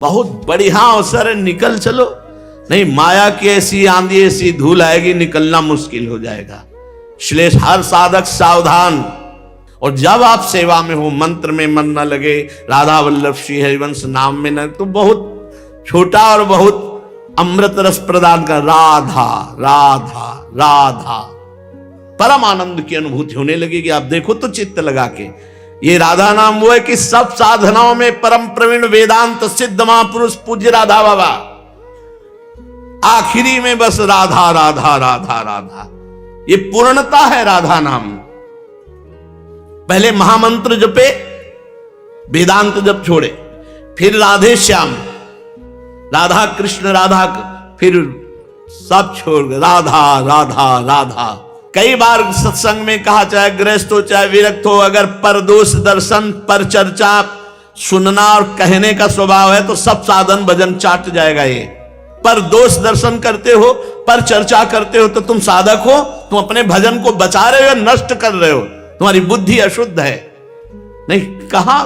बहुत बढ़िया अवसर है, निकल चलो। नहीं, माया की ऐसी आंधी ऐसी धूल आएगी, निकलना मुश्किल हो जाएगा। इसलिए हर साधक सावधान। और जब आप सेवा में हो, मंत्र में मन न लगे, राधा वल्लभ श्री हरिवंश नाम में न, तो बहुत छोटा और बहुत अमृत रस प्रदान कर राधा राधा राधा परम आनंद की अनुभूति होने लगेगी। आप देखो तो चित्त लगा के, ये राधा नाम वो है कि सब साधनाओं में परम प्रवीण वेदांत सिद्ध महापुरुष पूज्य राधा बाबा, आखिरी में बस राधा राधा राधा राधा, ये पूर्णता है राधा नाम। पहले महामंत्र जपे, वेदांत जप छोड़े, फिर राधे श्याम, राधा कृष्ण राधा, फिर सब छोड़ राधा राधा राधा। कई बार सत्संग में कहा, चाहे गृहस्थ हो चाहे विरक्त हो, अगर परदोष दर्शन पर चर्चा सुनना और कहने का स्वभाव है तो सब साधन भजन चाट जाएगा। ये पर दोष दर्शन करते हो, पर चर्चा करते हो तो तुम साधक हो, तुम अपने भजन को बचा रहे हो, नष्ट कर रहे हो, तुम्हारी बुद्धि अशुद्ध है। नहीं, कहा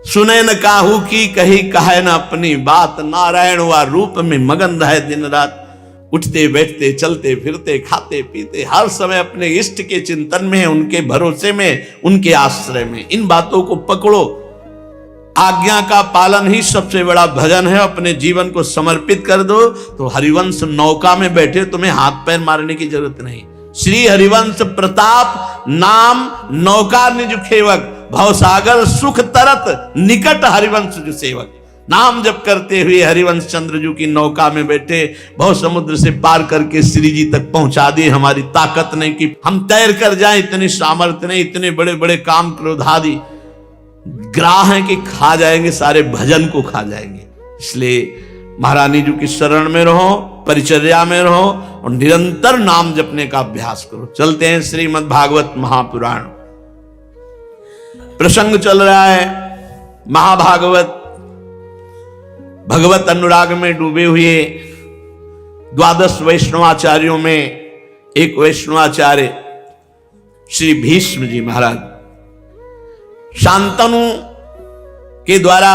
सुने न काहू की कही कहे न अपनी बात, नारायण व रूप में मगन रहे दिन रात, उठते बैठते चलते फिरते खाते पीते हर समय अपने इष्ट के चिंतन में, उनके भरोसे में, उनके आश्रय में। इन बातों को पकड़ो। आज्ञा का पालन ही सबसे बड़ा भजन है। अपने जीवन को समर्पित कर दो तो हरिवंश नौका में बैठे, तुम्हें हाथ पैर मारने की जरूरत नहीं। श्री हरिवंश प्रताप नाम नौका निज खेवक, भवसागर सुख तरत निकट हरिवंश जो सेवक। नाम जप करते हुए हरिवंश चंद्र जी की नौका में बैठे, भव समुद्र से पार करके श्री जी तक पहुंचा दिए। हमारी ताकत नहीं कि हम तैर कर जाएं, इतनी सामर्थ्य नहीं, इतने बड़े बड़े काम क्रोध आदि ग्राह है कि खा जाएंगे, सारे भजन को खा जाएंगे। इसलिए महारानी जी की शरण में रहो, परिचर्या में रहो और निरंतर नाम जपने का अभ्यास करो। चलते हैं श्रीमद् भागवत महापुराण। प्रसंग चल रहा है महाभागवत, भगवत अनुराग में डूबे हुए 12 वैष्णवाचार्यों में एक वैष्णवाचार्य श्री भीष्म जी महाराज शांतनु के द्वारा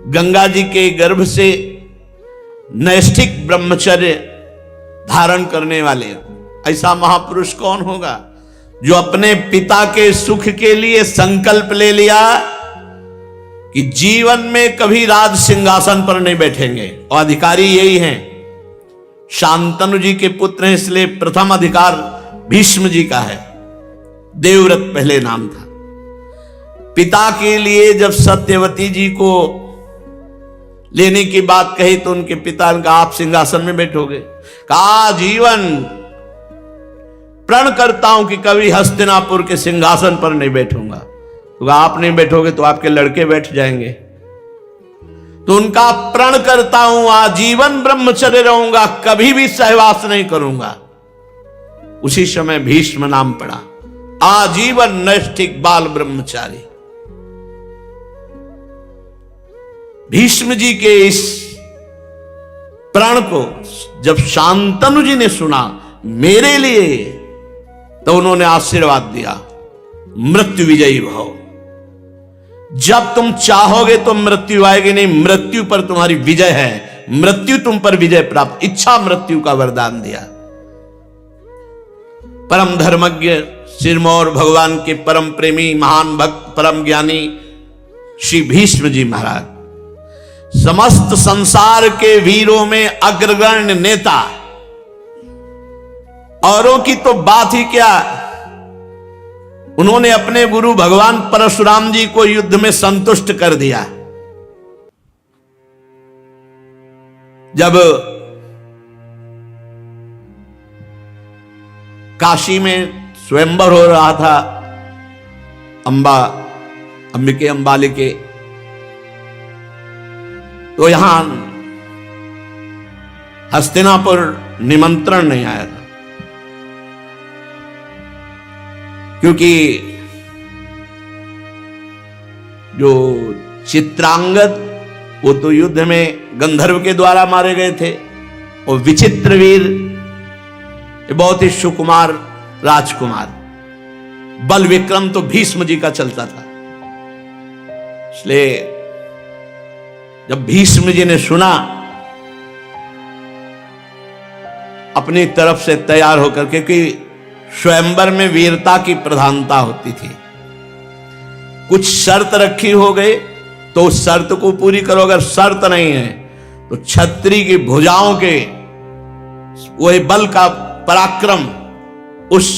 गंगा जी के गर्भ से नैष्ठिक ब्रह्मचर्य धारण करने वाले ऐसा महापुरुष कौन होगा जो अपने पिता के सुख के लिए संकल्प ले लिया कि जीवन में कभी राज सिंहासन पर नहीं बैठेंगे। और अधिकारी यही हैं, शांतनु जी के पुत्र हैं, इसलिए प्रथम अधिकार भीष्म जी का है। देवव्रत पहले नाम था। पिता के लिए जब सत्यवती जी को लेने की बात कही तो उनके पिता ने कहा, आप सिंहासन में बैठोगे? कहा, जीवन प्रण करता हूं कि कभी हस्तिनापुर के सिंहासन पर नहीं बैठूंगा। तो आप नहीं बैठोगे तो आपके लड़के बैठ जाएंगे। तो उनका प्रण करता हूं आजीवन ब्रह्मचर्य रहूंगा, कभी भी सहवास नहीं करूंगा। उसी समय भीष्म नाम पड़ा, आजीवन नैष्ठिक बाल ब्रह्मचारी। भीष्म जी के इस प्रण को जब शांतनु जी ने सुना मेरे लिए, तो उन्होंने आशीर्वाद दिया, मृत्यु विजयी भव। जब तुम चाहोगे तो मृत्यु आएगी नहीं, मृत्यु पर तुम्हारी विजय है, मृत्यु तुम पर विजय प्राप्त, इच्छा मृत्यु का वरदान दिया। परम धर्मज्ञ सिरमौर भगवान के परम प्रेमी महान भक्त परम ज्ञानी श्री भीष्म जी महाराज समस्त संसार के वीरों में अग्रगण्य नेता। औरों की तो बात ही क्या, उन्होंने अपने गुरु भगवान परशुराम जी को युद्ध में संतुष्ट कर दिया। जब काशी में स्वयंवर हो रहा था अंबिके अंबालिके, तो यहां हस्तिनापुर निमंत्रण नहीं आया था, क्योंकि जो चित्रांगद वो तो युद्ध में गंधर्व के द्वारा मारे गए थे, और विचित्रवीर बहुत ही सुकुमार राजकुमार बल विक्रम तो भीष्म जी का चलता था। इसलिए जब भीष्म जी ने सुना, अपनी तरफ से तैयार होकर, क्योंकि स्वयंवर में वीरता की प्रधानता होती थी, कुछ शर्त रखी हो गई तो उस शर्त को पूरी करो, अगर शर्त नहीं है तो छत्री की भुजाओं के वही बल का पराक्रम उस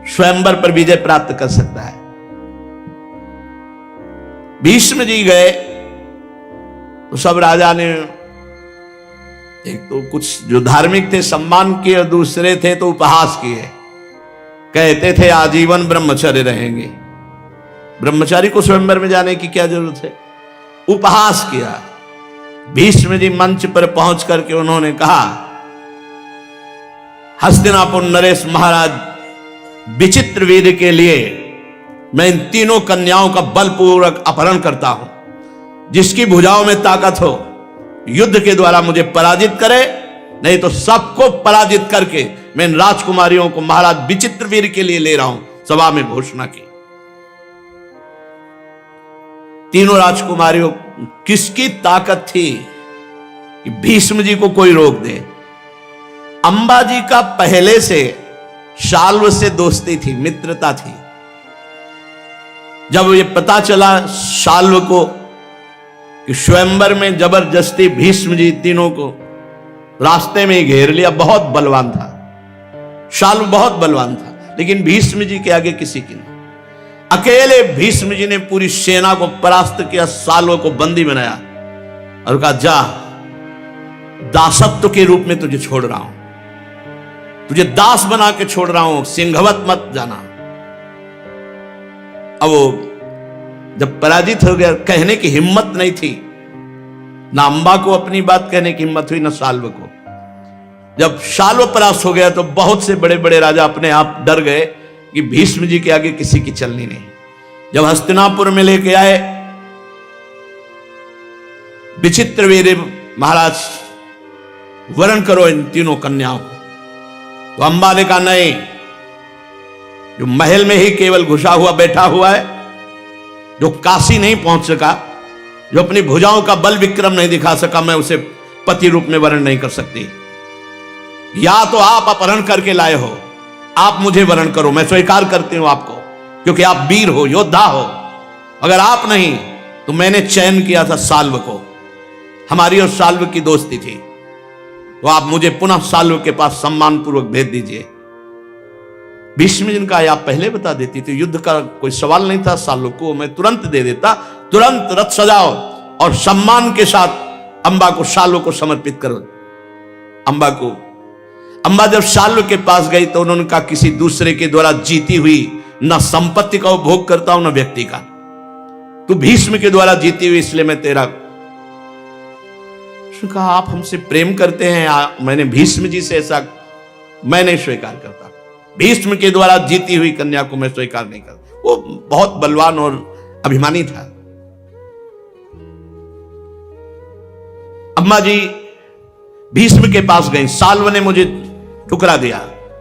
स्वयंवर पर विजय प्राप्त कर सकता है। भीष्म जी गए तो सब राजा ने, एक तो कुछ जो धार्मिक थे सम्मान किए और दूसरे थे तो उपहास किए, कहते थे आजीवन ब्रह्मचर्य रहेंगे, ब्रह्मचारी को स्वयंवर में जाने की क्या जरूरत है, उपहास किया। भीष्म जी मंच पर पहुंच करके उन्होंने कहा, हस्तिनापुर नरेश महाराज विचित्रवीर्य के लिए मैं इन तीनों कन्याओं का बलपूर्वक अपहरण करता हूं, जिसकी भुजाओं में ताकत हो युद्ध के द्वारा मुझे पराजित करे, नहीं तो सबको पराजित करके मैं इन राजकुमारियों को महाराज विचित्रवीर्य के लिए ले रहा हूं, सभा में घोषणा की। तीनों राजकुमारियों, किसकी ताकत थी कि भीष्म जी को कोई रोक दे? अंबा जी का पहले से शाल्व से दोस्ती थी, मित्रता थी। जब ये पता चला शाल्व को कि स्वयंवर में जबरदस्ती भीष्म जी तीनों को रास्ते में ही घेर लिया, बहुत बलवान था शाल्व, बहुत बलवान था, लेकिन भीष्म जी के आगे किसी की नहीं। अकेले भीष्म जी ने पूरी सेना को परास्त किया, शाल्व को बंदी बनाया और कहा, जा दासत्व के रूप में तुझे छोड़ रहा हूं, तुझे दास बना के छोड़ रहा हूं, सिंहवत मत जाना। अब वो जब पराजित हो गया, कहने की हिम्मत नहीं थी, ना अंबा को अपनी बात कहने की हिम्मत हुई, ना शाल्व को। जब शाल्व परास्त हो गया तो बहुत से बड़े बड़े राजा अपने आप डर गए कि भीष्म जी के आगे किसी की चलनी नहीं। जब हस्तिनापुर में लेके आए विचित्रवीर्य, महाराज वरण करो इन तीनों कन्याओं को, तो अंबा ने कहा, नहीं, जो महल में ही केवल घुसा हुआ बैठा हुआ है, जो काशी नहीं पहुंच सका, जो अपनी भुजाओं का बल विक्रम नहीं दिखा सका, मैं उसे पति रूप में वरण नहीं कर सकती। या तो आप अपहरण करके लाए हो, आप मुझे वरण करो, मैं स्वीकार करती हूं आपको, क्योंकि आप वीर हो, योद्धा हो। अगर आप नहीं तो मैंने चयन किया था शाल्व को, हमारी और शाल्व की दोस्ती थी, तो आप मुझे पुनः शाल्व के पास सम्मान पूर्वक भेज दीजिए। भीष्म जी का आप पहले बता देती तो युद्ध का कोई सवाल नहीं था, शाल्व को मैं तुरंत दे देता, तुरंत रथ सजाओ और सम्मान के साथ अंबा को, शाल्व को समर्पित करो। अंबा जब शाल्व के पास गई तो उन्होंने कहा, किसी दूसरे के द्वारा जीती हुई न संपत्ति का उपभोग करता हूं न व्यक्ति का, तू भीष्म के द्वारा जीती हुई, इसलिए मैं तेरा। उसने कहा, आप हमसे प्रेम करते हैं, मैंने भीष्म जी से ऐसा मैं नहीं स्वीकार करता, भीष्म के द्वारा जीती हुई कन्या को मैं स्वीकार नहीं करता। वो बहुत बलवान और अभिमानी था। अम्मा जी भीष्म के पास गई, शाल्व ने मुझे ठुकरा दिया,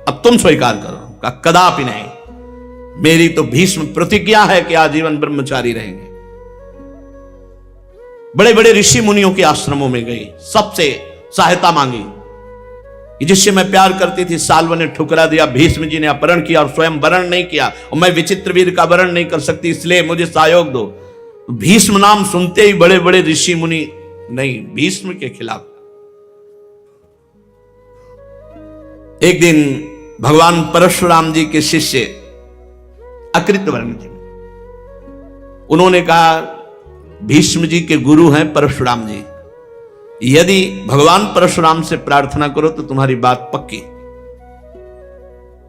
अब तुम स्वीकार करो। कहा, कदापि नहीं, मेरी तो भीष्म प्रतिज्ञा है कि आजीवन ब्रह्मचारी रहेंगे। बड़े बड़े ऋषि मुनियों के आश्रमों में गई, सबसे सहायता मांगी, जिससे मैं प्यार करती थी, शाल्व ने ठुकरा दिया, भीष्म जी ने अपहरण किया और स्वयं वरण नहीं किया, और मैं विचित्रवीर्य का वरण नहीं कर सकती, इसलिए मुझे सहयोग दो। भीष्म नाम सुनते ही बड़े बड़े ऋषि मुनि नहीं, भीष्म के खिलाफ। एक दिन भगवान परशुराम जी के शिष्य अकृतवर्ण थे, उन्होंने कहा, भीष्म जी के गुरु हैं परशुराम जी, यदि भगवान परशुराम से प्रार्थना करो तो तुम्हारी बात पक्की।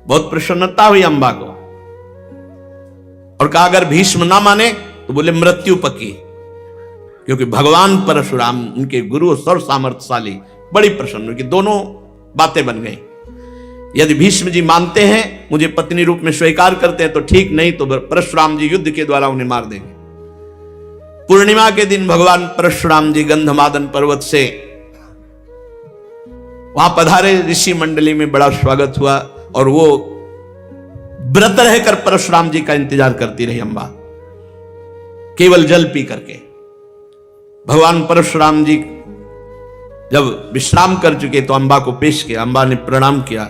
बहुत प्रसन्नता हुई अंबा को, और कहा, अगर भीष्म ना माने तो बोले मृत्यु पक्की, क्योंकि भगवान परशुराम उनके गुरु सर्व सामर्थ्यशाली। बड़ी प्रसन्न हुई कि दोनों बातें बन गई। यदि भीष्म जी मानते हैं, मुझे पत्नी रूप में स्वीकार करते हैं तो ठीक, नहीं तो परशुराम जी युद्ध के द्वारा उन्हें मार देंगे। पूर्णिमा के दिन भगवान परशुराम जी गंधमादन पर्वत से वहां पधारे, ऋषि मंडली में बड़ा स्वागत हुआ, और वो व्रत रहकर परशुराम जी का इंतजार करती रही अंबा, केवल जल पी करके। भगवान परशुराम जी जब विश्राम कर चुके तो अम्बा को पेश किया। अम्बा ने प्रणाम किया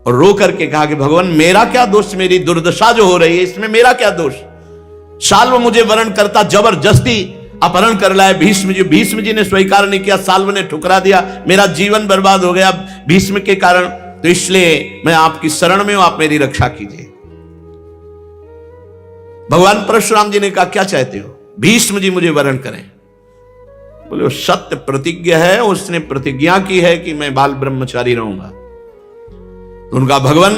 और रो करके कहा कि भगवान मेरा क्या दोष, मेरी दुर्दशा जो हो रही है इसमें मेरा क्या दोष। साल्व मुझे वरण करता जबरदस्ती अपहरण कर लाए भीष्म जी। भीष्म जी ने स्वीकार नहीं किया, साल्व ने ठुकरा दिया, मेरा जीवन बर्बाद हो गया भीष्म के कारण। तो इसलिए मैं आपकी शरण में हूं, आप मेरी रक्षा कीजिए। भगवान परशुराम जी ने कहा क्या चाहते हो? भीष्म जी मुझे वरण करें। बोले वो सत्य प्रतिज्ञा है, उसने प्रतिज्ञा की है कि मैं बाल ब्रह्मचारी रहूंगा। तो उनका भगवान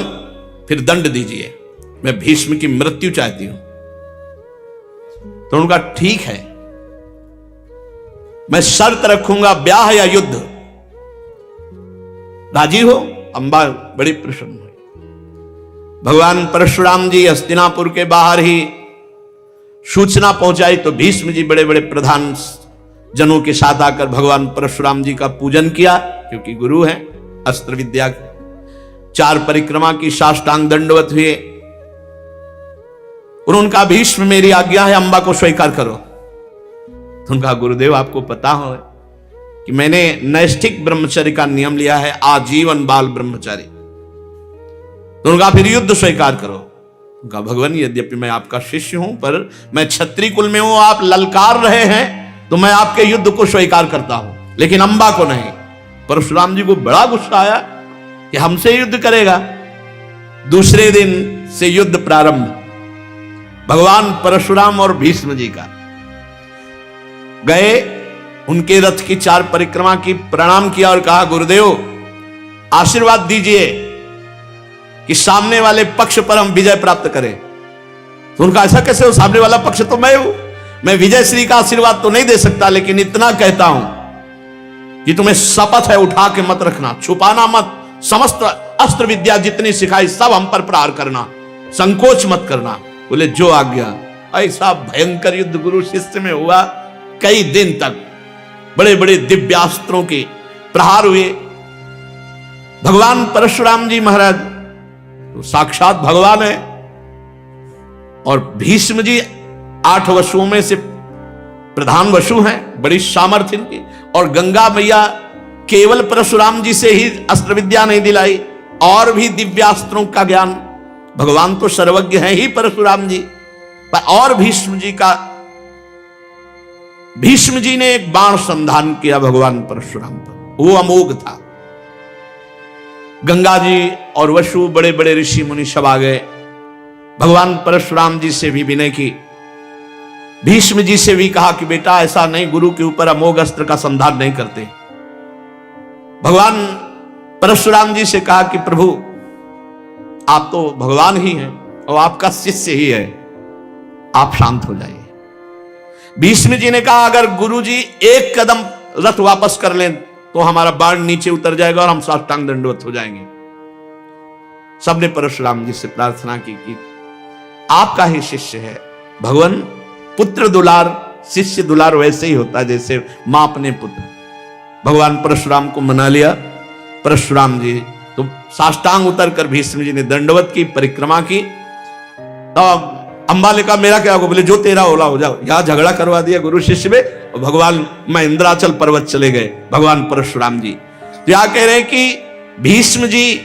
फिर दंड दीजिए, मैं भीष्म की मृत्यु चाहती हूं। तो उनका ठीक है, मैं शर्त रखूंगा ब्याह या युद्ध, राजी हो? अम्बा बड़ी प्रसन्न हुई। भगवान परशुराम जी हस्तिनापुर के बाहर ही सूचना पहुंचाई तो भीष्म जी बड़े बड़े प्रधान जनों के साथ आकर भगवान परशुराम जी का पूजन किया, क्योंकि गुरु हैं अस्त्र विद्या के। 4 परिक्रमा की साष्टांग दंडवत हुए और उनका भीष्म मेरी आज्ञा है, अम्बा को स्वीकार करो। तो उनका गुरुदेव आपको पता हो कि मैंने नैष्ठिक ब्रह्मचर्य का नियम लिया है, आजीवन बाल ब्रह्मचारी। तो उनका फिर युद्ध स्वीकार करो। उनका भगवान यद्यपि मैं आपका शिष्य हूं पर मैं क्षत्रिय कुल में हूं, आप ललकार रहे हैं तो मैं आपके युद्ध को स्वीकार करता हूं, लेकिन अम्बा को नहीं। परशुराम जी को बड़ा गुस्सा आया कि हमसे युद्ध करेगा। दूसरे दिन से युद्ध प्रारंभ, भगवान परशुराम और भीष्म जी का। गए, उनके रथ की 4 परिक्रमा की, प्रणाम किया और कहा गुरुदेव आशीर्वाद दीजिए कि सामने वाले पक्ष पर हम विजय प्राप्त करें। तो उनका ऐसा कैसे हो, सामने वाला पक्ष तो मैं हूं, मैं विजय श्री का आशीर्वाद तो नहीं दे सकता, लेकिन इतना कहता हूं कि तुम्हें शपथ है उठा के मत रखना, छुपाना मत, समस्त अस्त्र विद्या जितनी सिखाई सब हम पर प्रहार करना, संकोच मत करना। बोले जो आज्ञा। ऐसा भयंकर युद्ध गुरु शिष्य में हुआ, कई दिन तक बड़े बड़े दिव्यास्त्रों के प्रहार हुए। भगवान परशुराम जी महाराज तो साक्षात भगवान है और भीष्म जी 8 वसुओं में से प्रधान वसु हैं, बड़ी सामर्थ्य इनकी। और गंगा मैया केवल परशुराम जी से ही अस्त्र विद्या नहीं दिलाई, और भी दिव्यास्त्रों का ज्ञान। भगवान तो सर्वज्ञ हैं ही परशुराम जी, पर और भीष्म जी का, भीष्म जी ने एक बाण संधान किया भगवान परशुराम पर, वो अमोघ था। गंगा जी और वसु बड़े बड़े ऋषि मुनि सब आ गए, भगवान परशुराम जी से भी विनय की, भीष्म जी से भी कहा कि बेटा ऐसा नहीं, गुरु के ऊपर अमोघ अस्त्र का संधान नहीं करते। भगवान परशुराम जी से कहा कि प्रभु आप तो भगवान ही हैं और आपका शिष्य ही है, आप शांत हो जाइए। भीष्म जी ने कहा अगर गुरु जी एक कदम रथ वापस कर लें तो हमारा बाण नीचे उतर जाएगा और हम साष्टांग दंडवत हो जाएंगे। सबने परशुराम जी से प्रार्थना की कि आपका ही शिष्य है। भगवान पुत्र दुलार, शिष्य दुलार वैसे ही होता है जैसे मां अपने पुत्र। भगवान परशुराम को मना लिया। परशुराम जी तो साष्टांग उतर कर भीष्म जी ने दंडवत की, परिक्रमा की। तो अम्बा ने कहा मेरा क्या होगा? बोले जो तेरा होला हो जाओ। यहां झगड़ा करवा दिया गुरु शिष्य में और भगवान महेंद्राचल पर्वत चले गए भगवान परशुराम जी। तो यहां कह रहे हैं कि भीष्म जी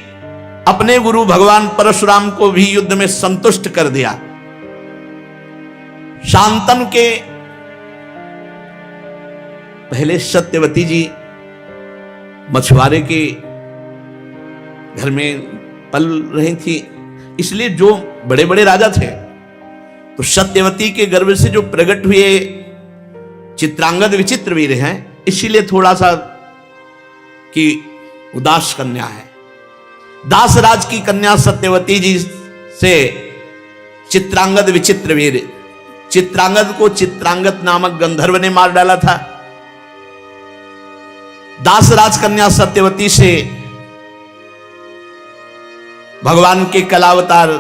अपने गुरु भगवान परशुराम को भी युद्ध में संतुष्ट कर दिया। शांतनु के पहले सत्यवती जी मछुआरे के घर में पल रही थी, इसलिए जो बड़े बड़े राजा थे तो सत्यवती के गर्भ से जो प्रकट हुए चित्रांगद विचित्र वीर हैं, इसीलिए थोड़ा सा कि उदास कन्या है। दासराज की कन्या सत्यवती जी से चित्रांगद विचित्र वीर, चित्रांगद को चित्रांगद नामक गंधर्व ने मार डाला था। दासराज कन्या सत्यवती से भगवान के कलावतार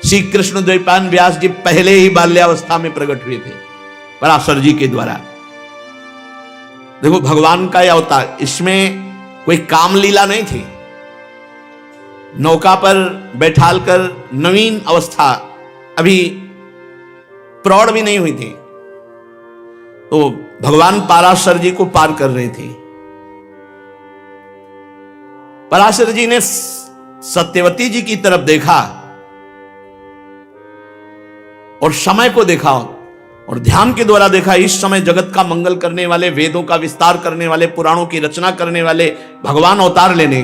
श्री कृष्ण द्वैपायन व्यास जी पहले ही बाल्यावस्था में प्रकट हुए थे पराशर जी के द्वारा। देखो भगवान का यह अवतार, इसमें कोई कामलीला नहीं थी। नौका पर बैठालकर नवीन अवस्था, अभी प्रौढ़ भी नहीं हुई थी, तो भगवान पराशर जी को पार कर रही थी। पराशर जी ने सत्यवती जी की तरफ देखा और समय को देखा और ध्यान के द्वारा देखा, इस समय जगत का मंगल करने वाले, वेदों का विस्तार करने वाले, पुराणों की रचना करने वाले भगवान अवतार लेने।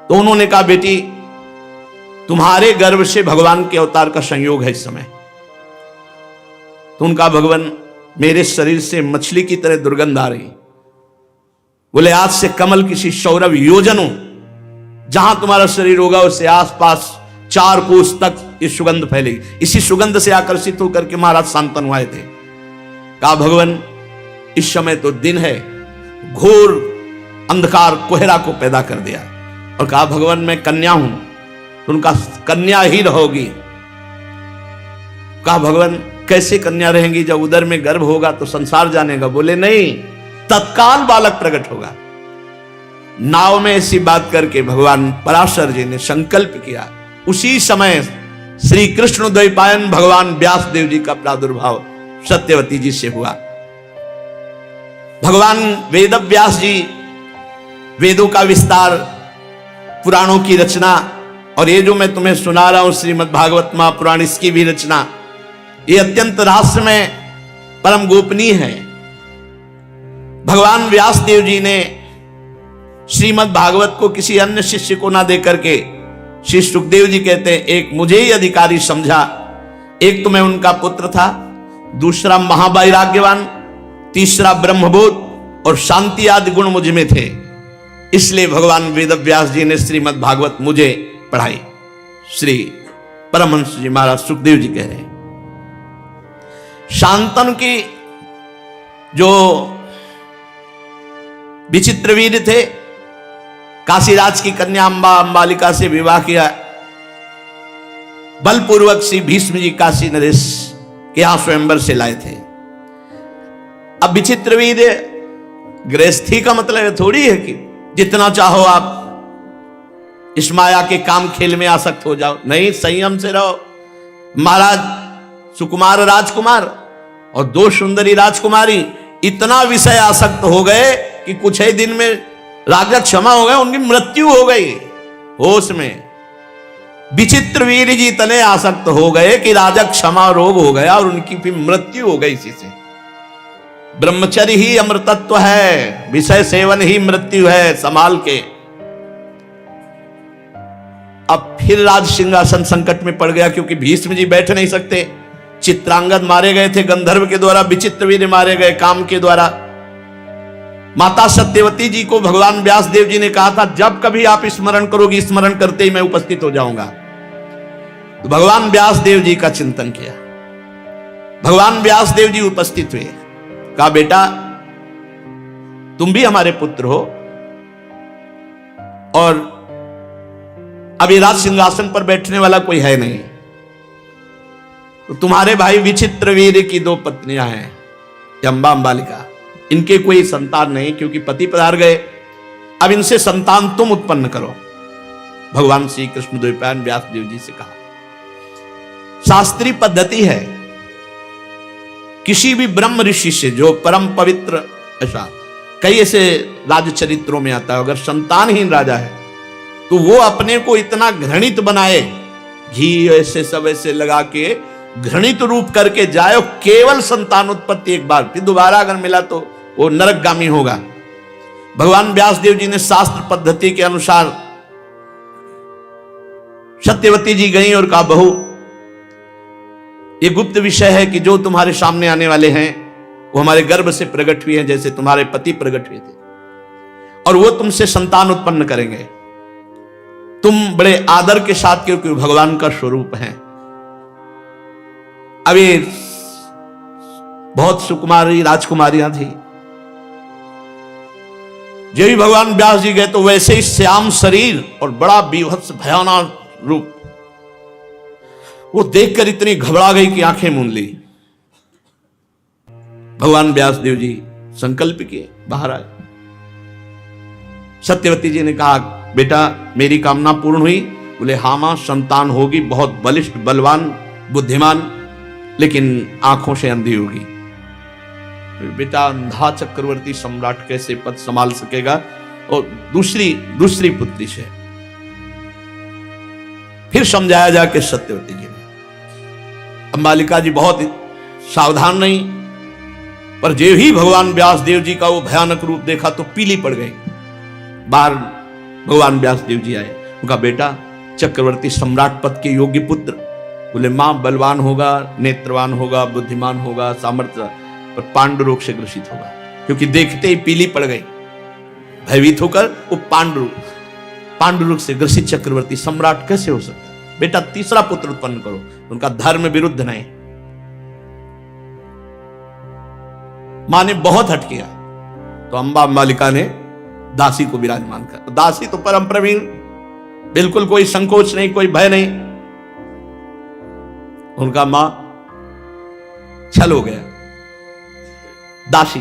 तो उन्होंने कहा, बेटी तुम्हारे गर्भ से भगवान के अवतार का संयोग है इस समय। तो उनका, भगवान मेरे शरीर से मछली की तरह दुर्गंध आ रही। बोले, आज से कमल किसी सौरभ योजनों जहां तुम्हारा शरीर होगा उससे आसपास 4 कोस तक ये सुगंध फैलेगी। इसी सुगंध से आकर्षित होकर के महाराज शांतनु आए थे। कहा, भगवान इस समय तो दिन है, घोर अंधकार कोहरा को पैदा कर दिया। और कहा, भगवान मैं कन्या हूं। तो उनका, कन्या ही रहोगी। कहा, भगवान कैसे कन्या रहेंगी, जब उदर में गर्भ होगा तो संसार जानेगा। बोले, नहीं, तत्काल बालक प्रकट होगा। नाव में ऐसी बात करके भगवान पराशर जी ने संकल्प किया। उसी समय श्री कृष्ण द्वैपायन भगवान व्यास देव जी का प्रादुर्भाव सत्यवती जी से हुआ। भगवान वेद व्यास जी वेदों का विस्तार, पुराणों की रचना, और ये जो मैं तुम्हें सुना रहा हूं श्रीमद् भागवत महापुराण, इसकी भी रचना, ये अत्यंत रहस्यमय परम गोपनीय है। भगवान व्यास देव जी ने श्रीमद् भागवत को किसी अन्य शिष्य को ना देकर के, श्री सुखदेव जी कहते हैं, एक मुझे ही अधिकारी समझा। एक तो मैं उनका पुत्र था, दूसरा महावैराग्यवान, तीसरा ब्रह्मबोध और शांति आदि गुण मुझ में थे। इसलिए भगवान वेद व्यास जी ने श्रीमद् भागवत मुझे पढ़ाई। श्री परमहंस जी महाराज सुखदेव जी कह रहे हैं, शांतनु की जो विचित्र वीर थे, काशीराज की कन्या अंबालिका से विवाह किया, बलपूर्वक श्री भीष्म जी काशी नरेश के यहां स्वयंवर से लाए थे। अब विचित्र वीर गृहस्थी का मतलब थोड़ी है कि जितना चाहो आप इस माया के काम खेल में आसक्त हो जाओ। नहीं, संयम से रहो। महाराज सुकुमार राजकुमार और 2 सुंदरी राजकुमारी इतना विषय आसक्त हो गए कि कुछ ही दिन में राजा क्षमा हो गए, उनकी मृत्यु हो गई। होश में विचित्र वीर जी इतने आसक्त हो गए कि राजा क्षमा रोग हो गया और उनकी फिर मृत्यु हो गई। इसी से ब्रह्मचर्य ही अमृतत्व है, विषय सेवन ही मृत्यु है, संभाल के। अब फिर राज सिंहासन संकट में पड़ गया, क्योंकि भीष्म जी बैठ नहीं सकते। चित्रांगद मारे गए थे गंधर्व के द्वारा, विचित्र वीर मारे गए काम के द्वारा। माता सत्यवती जी को भगवान व्यास देव जी ने कहा था, जब कभी आप स्मरण करोगी, स्मरण करते ही मैं उपस्थित हो जाऊंगा। तो भगवान व्यास देव जी का चिंतन किया। भगवान व्यास देव जी उपस्थित हुए। कहा, बेटा तुम भी हमारे पुत्र हो और अभी राज सिंहासन पर बैठने वाला कोई है नहीं। तो तुम्हारे भाई विचित्र वीर की 2 पत्नियां हैं, अंबा अंबालिका, इनके कोई संतान नहीं, क्योंकि पति पधार गए। अब इनसे संतान तुम उत्पन्न करो। भगवान श्री कृष्ण द्वैपायन व्यास देव जी से कहा। शास्त्रीय पद्धति है, किसी भी ब्रह्म ऋषि से जो परम पवित्र, ऐसा कई ऐसे राज चरित्रों में आता है, अगर संतानहीन राजा है तो वो अपने को इतना घृणित बनाए, घी ऐसे सब ऐसे लगा के घृणित रूप करके जाए, केवल संतान उत्पत्ति एक बार, फिर दोबारा अगर मिला तो वो नरकगामी होगा। भगवान व्यास देव जी ने शास्त्र पद्धति के अनुसार सत्यवती जी गई और कहा, बहू ये गुप्त विषय है कि जो तुम्हारे सामने आने वाले हैं वो हमारे गर्भ से प्रकट हुए हैं, जैसे तुम्हारे पति प्रकट हुए थे, और वो तुमसे संतान उत्पन्न करेंगे। तुम बड़े आदर के साथ, क्योंकि भगवान का स्वरूप है। अभी बहुत सुकुमारी राजकुमारियां थी। जब भी भगवान व्यास जी गए तो वैसे ही श्याम शरीर और बड़ा बीभत्स भयानक रूप, वो देखकर इतनी घबरा गई कि आंखें मूंद ली। भगवान व्यास देव जी संकल्प किए, बाहर आए। सत्यवती जी ने कहा, बेटा मेरी कामना पूर्ण हुई? बोले, हाँ मां, संतान होगी, बहुत बलिष्ठ, बलवान, बुद्धिमान, लेकिन आंखों से अंधी होगी। बेटा अंधा चक्रवर्ती सम्राट कैसे पद संभाल सकेगा, और दूसरी पुत्री से फिर समझाया जाके सत्यवती जी ने। अंबालिका जी बहुत सावधान नहीं, पर जो ही भगवान व्यास देव जी का वो भयानक रूप देखा तो पीली पड़ गई। बाहर भगवान व्यास देव जी आए, उनका बेटा चक्रवर्ती सम्राट पद के योग्य पुत्र। बोले मां बलवान होगा, नेत्रवान होगा, बुद्धिमान होगा, सामर्थ्य, पर पांडु रोग से ग्रसित होगा, क्योंकि देखते ही पीली पड़ गई। भयभीत होकर वो पांडु रोग से ग्रसित चक्रवर्ती सम्राट कैसे हो सकता है? बेटा तीसरा पुत्र उत्पन्न करो। उनका धर्म विरुद्ध नहीं। मां ने बहुत हट किया तो अंबालिका ने दासी को विराजमान कर। दासी तो परम प्रवीण, बिल्कुल कोई संकोच नहीं, कोई भय नहीं। उनका मां छल हो गया। दासी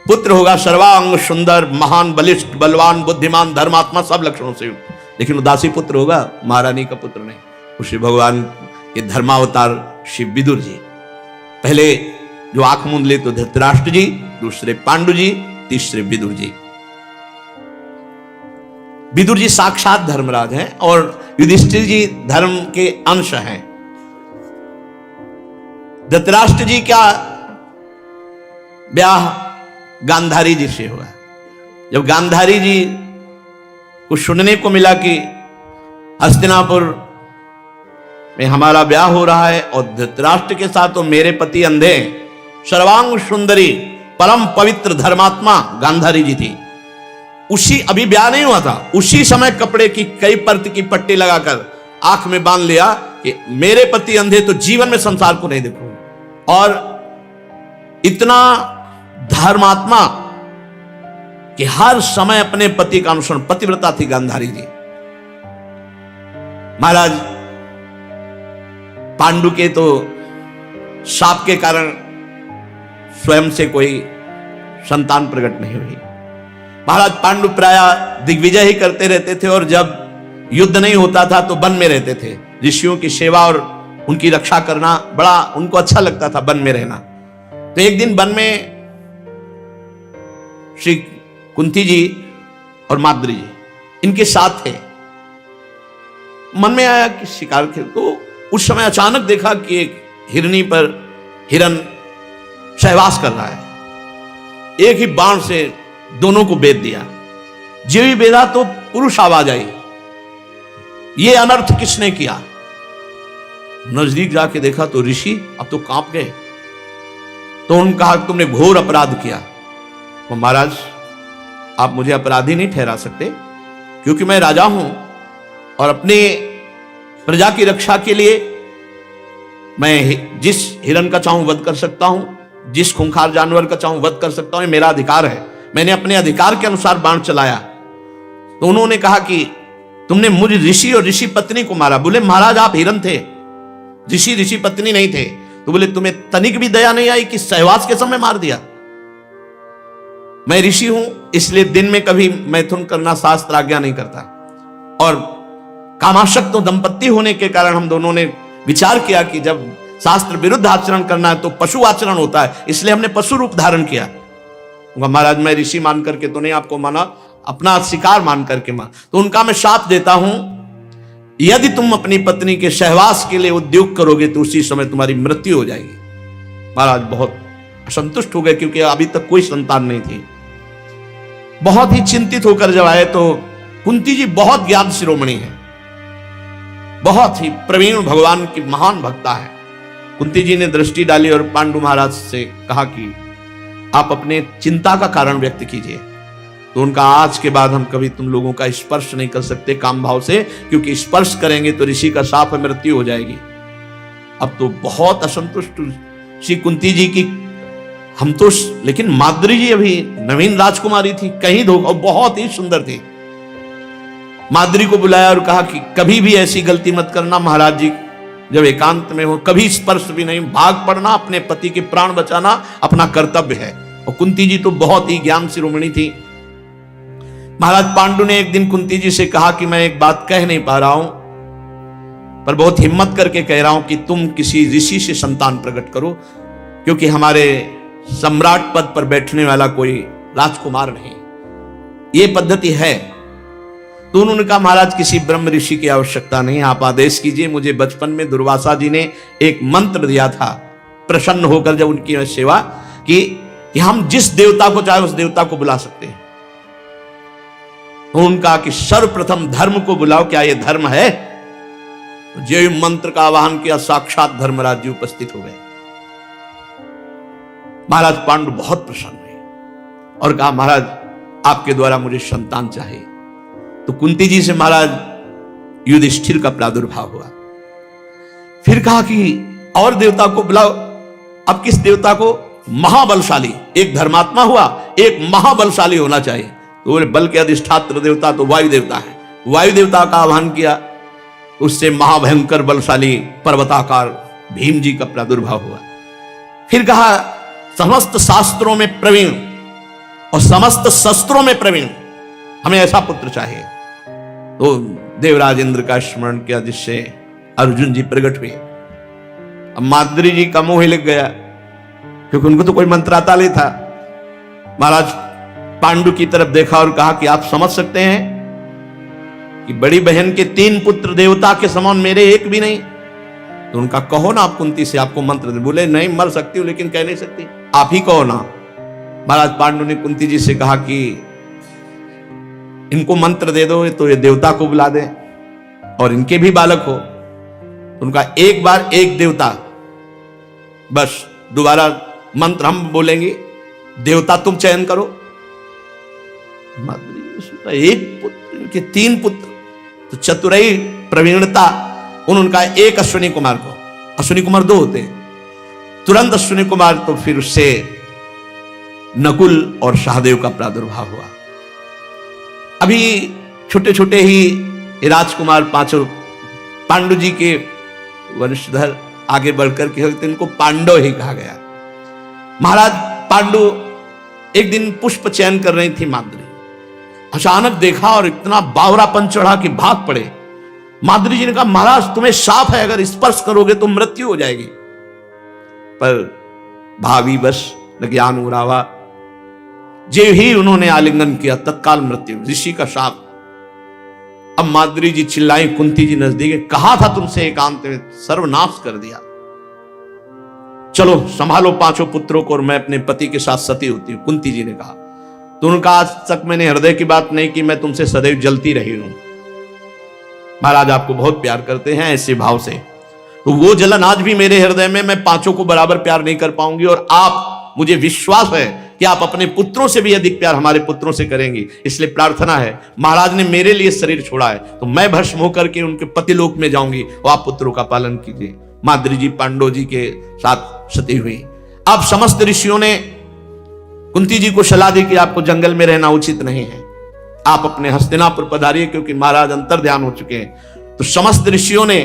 पुत्र होगा सर्वांग सुंदर, महान, बलिष्ठ, बलवान, बुद्धिमान, धर्मात्मा, सब लक्षणों से युक्त, लेकिन वो दासी पुत्र होगा, महारानी का पुत्र नहीं। उसी भगवान के धर्मावतार श्री विदुर जी, पहले जो आंख मूंद ले तो धृतराष्ट्र जी, दूसरे पांडु जी, तीसरे विदुर जी। विदुर जी साक्षात धर्मराज हैं और युधिष्ठिर जी धर्म के अंश हैं। धृतराष्ट्र जी का ब्याह गांधारी जी से हुआ। जब गांधारी जी को सुनने को मिला कि हस्तिनापुर में हमारा ब्याह हो रहा है और धृतराष्ट्र के साथ तो मेरे पति अंधे, सर्वांग सुंदरी, परम पवित्र धर्मात्मा गांधारी जी थी। उसी अभी ब्याह नहीं हुआ था, उसी समय कपड़े की कई परत की पट्टी लगाकर आंख में बांध लिया कि मेरे पति अंधे तो जीवन में संसार को नहीं देखूंगा। और इतना धर्मात्मा कि हर समय अपने पति का अनुसरण, पतिव्रता थी गांधारी जी। महाराज पांडु के तो शाप के कारण स्वयं से कोई संतान प्रकट नहीं हुई। महाराज पांडु प्राय दिग्विजय ही करते रहते थे और जब युद्ध नहीं होता था तो वन में रहते थे। ऋषियों की सेवा और उनकी रक्षा करना बड़ा उनको अच्छा लगता था, वन में रहना। तो एक दिन वन में श्री कुंती जी और माद्री जी इनके साथ थे। मन में आया कि शिकार खेल, तो उस समय अचानक देखा कि एक हिरनी पर हिरन सहवास कर रहा है। एक ही बाण से दोनों को बेध दिया। जो भी बेधा तो पुरुष आवाज आई, ये अनर्थ किसने किया? नजदीक जाके देखा तो ऋषि अब तो कांप गए। तो उन्होंने कहा तुमने घोर अपराध किया। तो महाराज आप मुझे अपराधी नहीं ठहरा सकते, क्योंकि मैं राजा हूं और अपने प्रजा की रक्षा के लिए मैं जिस हिरन का चाहूं वध कर सकता हूं, जिस खूंखार जानवर का चाहूं वध कर सकता हूं, ये मेरा अधिकार है। मैंने अपने अधिकार के अनुसार बाण चलाया। तो उन्होंने कहा कि तुमने मुझ ऋषि और ऋषि पत्नी को मारा। बोले महाराज आप हिरन थे, ऋषि पत्नी नहीं थे। तो बोले तुम्हें तनिक भी दया नहीं आई कि सहवास के समय मार दिया? मैं ऋषि हूं, इसलिए दिन में कभी मैथुन करना शास्त्र आज्ञा नहीं करता। और कामाशक्त दंपत्ति होने के कारण हम दोनों ने विचार किया कि जब शास्त्र विरुद्ध आचरण करना है तो पशु आचरण होता है, इसलिए हमने पशु रूप धारण किया। महाराज मैं ऋषि मान करके तो नहीं आपको माना, अपना शिकार मान करके मान। तो उनका मैं शाप देता हूं, यदि तुम अपनी पत्नी के सहवास के लिए उद्योग करोगे तो उसी समय तुम्हारी मृत्यु हो जाएगी। महाराज बहुत असंतुष्ट हो गए, क्योंकि अभी तक कोई संतान नहीं थी। बहुत ही चिंतित होकर जब आए तो कुंती जी बहुत ज्ञान शिरोमणि है, बहुत ही प्रवीण भगवान की महान भक्ता है। कुंती जी ने दृष्टि डाली और पांडु महाराज से कहा कि आप अपने चिंता का कारण व्यक्त कीजिए। तो उनका आज के बाद हम कभी तुम लोगों का स्पर्श नहीं कर सकते काम भाव से, क्योंकि स्पर्श करेंगे तो ऋषि का शाप है, मृत्यु हो जाएगी। अब तो बहुत असंतुष्ट श्री कुंती जी की हम तो, लेकिन माद्री जी अभी नवीन राजकुमारी थी, कहीं धोखा, बहुत ही सुंदर थी। माद्री को बुलाया और कहा कि कभी भी ऐसी गलती मत करना महाराज जी, जब एकांत में हो कभी स्पर्श भी नहीं, भाग पड़ना, अपने पति के प्राण बचाना अपना कर्तव्य है। और कुंती जी तो बहुत ही ज्ञान शिरोमणि थी। महाराज पांडु ने एक दिन कुंती जी से कहा कि मैं एक बात कह नहीं पा रहा हूं, पर बहुत हिम्मत करके कह रहा हूं कि तुम किसी ऋषि से संतान प्रकट करो, क्योंकि हमारे सम्राट पद पर बैठने वाला कोई राजकुमार नहीं, ये पद्धति है। तो उन्होंने कहा महाराज किसी ब्रह्म ऋषि की आवश्यकता नहीं, आप आदेश कीजिए। मुझे बचपन में दुर्वासा जी ने एक मंत्र दिया था, प्रसन्न होकर जब उनकी सेवा की, कि हम जिस देवता को चाहे उस देवता को बुला सकते हैं। उन्होंने कहा कि सर्वप्रथम धर्म को बुलाओ, क्या यह धर्म है? जो मंत्र का आवाहन किया, साक्षात धर्मराज जी उपस्थित हो गए। महाराज पांडु बहुत प्रसन्न हुए और कहा महाराज आपके द्वारा मुझे संतान चाहिए। तो कुंती जी से महाराज युधिष्ठिर का प्रादुर्भाव हुआ। फिर कहा कि और देवता को बुलाओ। अब किस देवता को? महाबलशाली, एक धर्मात्मा हुआ, एक महाबलशाली होना चाहिए। तो बोले बल के अधिष्ठात्र देवता तो वायु देवता है। वायु देवता का आह्वान किया, उससे महाभयंकर बलशाली पर्वताकार भीम जी का प्रादुर्भाव हुआ। फिर कहा समस्त शास्त्रों में प्रवीण और समस्त शस्त्रों में प्रवीण, हमें ऐसा पुत्र चाहिए। तो देवराज इंद्र का स्मरण किया, जिससे अर्जुन जी प्रकट हुए। अब माद्री जी का मोह लग गया, क्योंकि उनको तो कोई मंत्र आता नहीं था। महाराज पांडु की तरफ देखा और कहा कि आप समझ सकते हैं कि बड़ी बहन के 3 पुत्र देवता के समान, मेरे एक भी नहीं। तो उनका कहो ना आप कुंती से, आपको मंत्र दे। बोले नहीं, मर सकती हूं लेकिन कह नहीं सकती, आप ही कहो ना। महाराज पांडु ने कुंती जी से कहा कि इनको मंत्र दे दो, तो ये देवता को बुला दें और इनके भी बालक हो। उनका एक बार एक देवता, बस दोबारा मंत्र हम बोलेंगे, देवता तुम चयन करो। एक पुत्र के 3 पुत्र, तो चतुराई प्रवीणता उनका एक अश्विनी कुमार को, अश्विनी कुमार 2 होते हैं, तुरंत अश्विनी कुमार। तो फिर उससे नकुल और सहदेव का प्रादुर्भाव हुआ। अभी छोटे छोटे ही राजकुमार 5 पांडु जी के वंशधर आगे बढ़कर के इनको पांडव ही कहा गया। महाराज पांडु एक दिन पुष्प चयन कर रही थी माद्री, अचानक देखा और इतना बावरापन चढ़ा कि भाग पड़े। माद्री जी ने कहा महाराज तुम्हें शाप है, अगर स्पर्श करोगे तो मृत्यु हो जाएगी। पर भावी बस न ज्ञान उरावा, जे ही उन्होंने आलिंगन किया तत्काल मृत्यु, ऋषि का शाप। अब माद्री जी चिल्लाई, कुंती जी नजदीक, कहा था तुमसे एकांत में, सर्वनाश कर दिया। चलो संभालो 5 पुत्रों को और मैं अपने पति के साथ सती होती हूं। कुंती जी ने कहा। तो उनका आज तक मैंने हृदय की बात नहीं की, मैं तुमसे सदैव जलती रही हूं। महाराज आपको बहुत प्यार करते हैं ऐसे भाव से, तो वो जलन आज भी मेरे हृदय में, मैं 5 को बराबर प्यार नहीं कर पाऊंगी। और आप, मुझे विश्वास है कि आप अपने पुत्रों से भी अधिक प्यार हमारे पुत्रों से करेंगी। इसलिए प्रार्थना है, महाराज ने मेरे लिए शरीर छोड़ा है, तो मैं भस्म होकर के उनके पतिलोक में जाऊंगी और आप पुत्रों का पालन कीजिए। माद्री जी पांडव जी के साथ सती हुई। अब समस्त ऋषियों ने कुंती जी को सलाह दी कि आपको जंगल में रहना उचित नहीं है, आप अपने हस्तिनापुर पधारिए, क्योंकि महाराज अंतर ध्यान हो चुके हैं। तो समस्त ऋषियों ने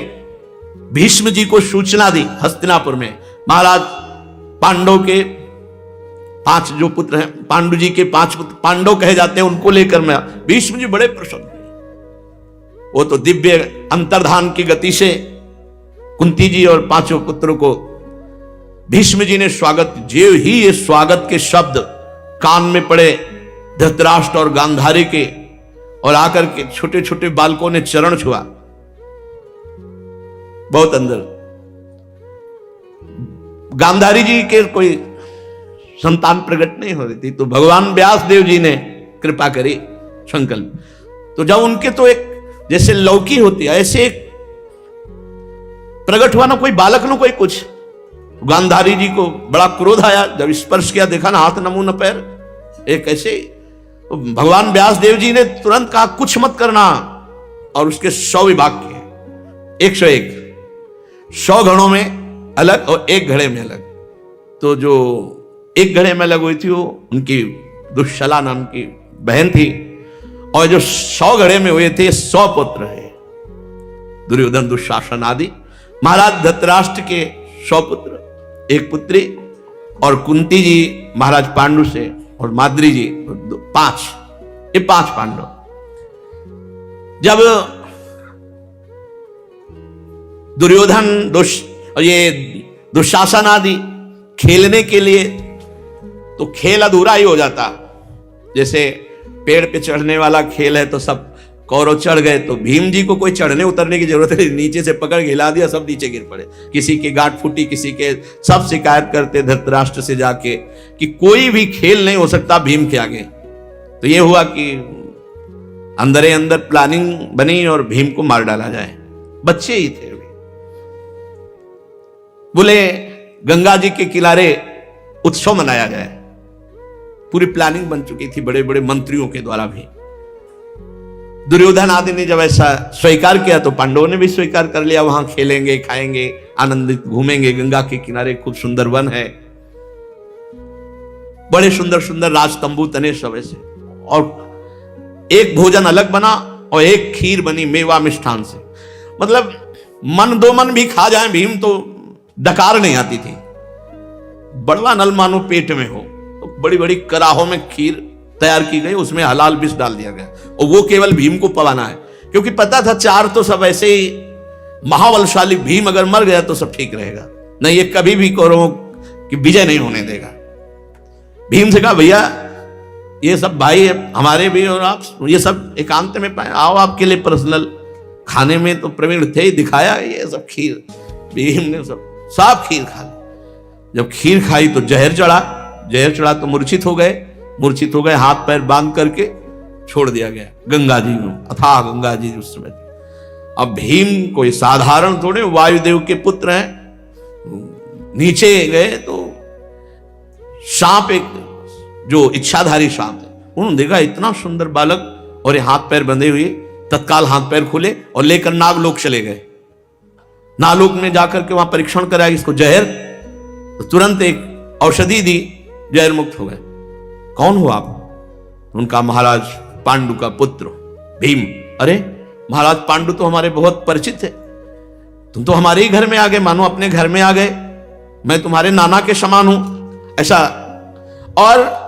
भीष्म जी को सूचना दी हस्तिनापुर में। महाराज पांडव के 5 जो पुत्र हैं, पांडु जी के 5 पुत्र पांडव कहे जाते हैं, उनको लेकर मैं, भीष्म जी बड़े प्रसन्न हुए। वो तो दिव्य अंतर्धान की गति से कुंती जी और 5 पुत्रों को भीष्म जी ने स्वागत, जो ही ये स्वागत के शब्द कान में पड़े धृतराष्ट्र और गांधारी के, और आकर के छोटे छोटे बालकों ने चरण छुआ, बहुत अंदर। गांधारी जी के कोई संतान प्रकट नहीं हो रही थी, तो भगवान व्यास देव जी ने कृपा करी संकल्प। तो जब उनके तो एक जैसे लौकी होती है, ऐसे एक प्रकट हुआ ना कोई बालक ना कोई कुछ। गांधारी जी को बड़ा क्रोध आया, जब स्पर्श किया देखा ना हाथ न मुंह न पैर, एक ऐसे। तो भगवान व्यास देव जी ने तुरंत कहा कुछ मत करना, और उसके 100 विभाग किए, 101, 100 घड़ों में अलग और 1 घड़े में अलग। तो जो 1 घड़े में अलग हुई थी वो उनकी दुश्शला नाम की बहन थी, और जो 100 घड़े में हुए थे 100 पुत्र है, दुर्योधन दुशासन आदि। महाराज धृतराष्ट्र के 100 पुत्र, 1 पुत्री, और कुंती जी महाराज पांडु से, और माद्री जी 5, ये 5 पांडव। जब दुर्योधन ये दुशासन आदि खेलने के लिए तो खेल अधूरा ही हो जाता। जैसे पेड़ पे चढ़ने वाला खेल है तो सब कौरव चढ़ गए, तो भीम जी को कोई चढ़ने उतरने की जरूरत नहीं, नीचे से पकड़ के हिला दिया, सब नीचे गिर पड़े। किसी की गांठ फूटी, किसी के, सब शिकायत करते धृतराष्ट्र से जाके कि कोई भी खेल नहीं हो सकता भीम के आगे। तो ये हुआ कि अंदर अंदर प्लानिंग बनी और भीम को मार डाला जाए। बच्चे ही थे, बोले गंगा जी के किनारे उत्सव मनाया जाए। पूरी प्लानिंग बन चुकी थी बड़े बड़े मंत्रियों के द्वारा भी। दुर्योधन आदि ने जब ऐसा स्वीकार किया तो पांडवों ने भी स्वीकार कर लिया, वहां खेलेंगे, खाएंगे, आनंदित घूमेंगे। गंगा के किनारे खूब सुंदर वन है, बड़े सुंदर सुंदर राज तंबू तने सब ऐसे। और एक भोजन अलग बना और एक खीर बनी मेवा मिष्ठान से। मतलब मन दो मन भी खा जाए भीम तो डकार नहीं आती थी। बड़वा नल मानो पेट में हो, तो बड़ी बड़ी कराहों में खीर तैयार की गई, उसमें हलाल विष डाल दिया गया और वो केवल भीम को पवाना है, क्योंकि पता था चार तो सब ऐसे ही महाबलशाली, भीम अगर मर गया तो सब ठीक रहेगा, नहीं ये कभी भी कौरवों की विजय नहीं होने देगा। भीम से कहा भैया ये सब भाई हमारे भी और आप ये सब एकांत में पाए, आओ आपके लिए पर्सनल खाने में तो प्रवीण थे ही, दिखाया ये सब खीर। भीम ने सब खीर खा ली। जब खीर खाई तो जहर चढ़ा तो मूर्छित हो गए, हाथ पैर बांध करके छोड़ दिया गया गंगा जी में, अथाह गंगा जी उस समय। अब भीम कोई साधारण थोड़े, वायुदेव के पुत्र हैं। नीचे गए तो सांप, एक जो इच्छाधारी सांप है, उन्होंने देखा इतना सुंदर बालक और ये हाथ पैर बंधे हुए, तत्काल हाथ पैर खुले और लेकर नागलोक चले गए। नागलोक में जाकर के वहां परीक्षण कराया इसको जहर, तो तुरंत एक औषधि दी, जहर मुक्त हो गए। कौन हो आप? उनका महाराज पांडु का पुत्र भीम। अरे महाराज पांडु तो हमारे बहुत परिचित है, तुम तो हमारे ही घर में आ गए, मानो अपने घर में आ गए, मैं तुम्हारे नाना के समान हूं ऐसा। और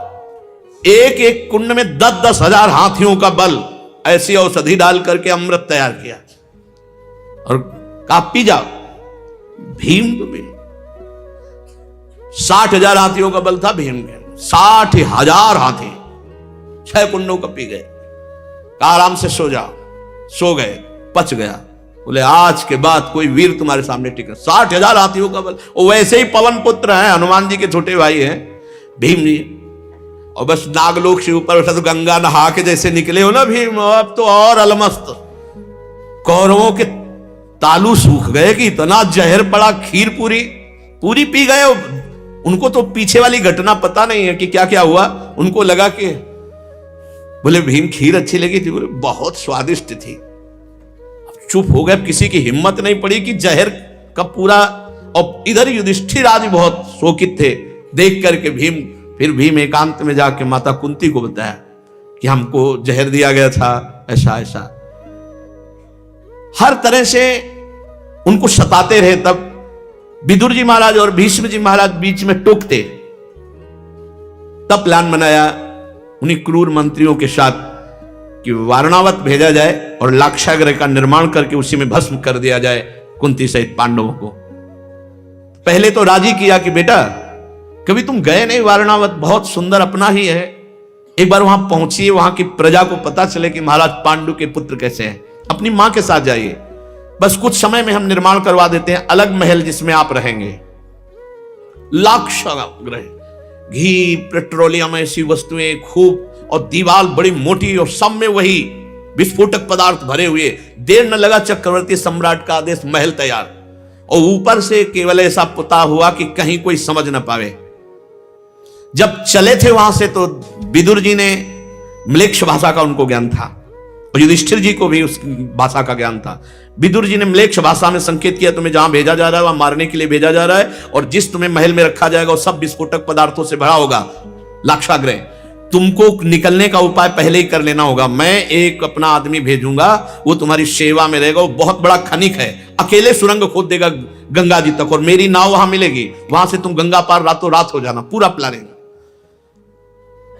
एक एक कुंड में 10-10 हजार हाथियों का बल, ऐसी औषधि डाल करके अमृत तैयार किया और कहा पी जाओ। भीम तो भी 60,000 हाथियों का बल था भीम के, 60,000 हाथी 6 कुंडों का पी गए। आराम से सो जाओ, सो गए, पच गया। बोले आज के बाद कोई वीर तुम्हारे सामने टिका। 60,000 हाथियों का बल, वो वैसे ही पवन पुत्र हैं, हनुमान जी के छोटे भाई हैं भीम जी। और बस नागलोक से ऊपर उठा तो गंगा नहा के जैसे निकले हो ना भीम, अब तो और अलमस्त। कौरवों के तालू सूख गए कि इतना जहर पड़ा, खीर पूरी पी गए। उनको तो पीछे वाली घटना पता नहीं है कि क्या क्या हुआ। उनको लगा कि बोले भीम खीर अच्छी लगी थी, बोले बहुत स्वादिष्ट थी। अब चुप हो गए, किसी की हिम्मत नहीं पड़ी कि जहर का पूरा। और इधर युधिष्ठिर आदि बहुत शोकित थे देख करके भीम। फिर भीम एकांत में जाके माता कुंती को बताया कि हमको जहर दिया गया था, ऐसा ऐसा। हर तरह से उनको सताते रहे। तब विदुर जी महाराज और भीष्म जी महाराज बीच में टोकते। तब प्लान बनाया उन्हीं क्रूर मंत्रियों के साथ कि वारणावत भेजा जाए और लाक्षागृह का निर्माण करके उसी में भस्म कर दिया जाए कुंती सहित पांडवों को। पहले तो राजी किया कि बेटा कभी तुम गए नहीं वारणावत, बहुत सुंदर अपना ही है, एक बार वहां पहुंचिए, वहां की प्रजा को पता चले कि महाराज पांडु के पुत्र कैसे हैं, अपनी मां के साथ जाइए, बस कुछ समय में हम निर्माण करवा देते हैं अलग महल जिसमें आप रहेंगे। लाक्षागृह, घी, पेट्रोलियम ऐसी वस्तुएं खूब, और दीवार बड़ी मोटी और सब में वही विस्फोटक पदार्थ भरे हुए। देर न लगा, चक्रवर्ती सम्राट का आदेश, महल तैयार। और ऊपर से केवल ऐसा पुता हुआ कि कहीं कोई समझ न पावे। जब चले थे वहां से तो विदुर जी ने म्लेच्छ भाषा का उनको ज्ञान था और युधिष्ठिर जी को भी उस भाषा का ज्ञान था। विदुर जी ने म्लेच्छ भाषा में संकेत किया तुम्हें जहां भेजा जा रहा है वहां मारने के लिए भेजा जा रहा है, और जिस तुम्हें महल में रखा जाएगा वो सब विस्फोटक पदार्थों से भरा होगा, लाक्षागृह। तुमको निकलने का उपाय पहले ही कर लेना होगा। मैं एक अपना आदमी भेजूंगा, वो तुम्हारी सेवा में रहेगा, वो बहुत बड़ा खनिक है, अकेले सुरंग खोद देगा गंगा जी तक, और मेरी नाव वहां मिलेगी, वहां से तुम गंगा पार रातों रात हो जाना। पूरा प्लानिंग।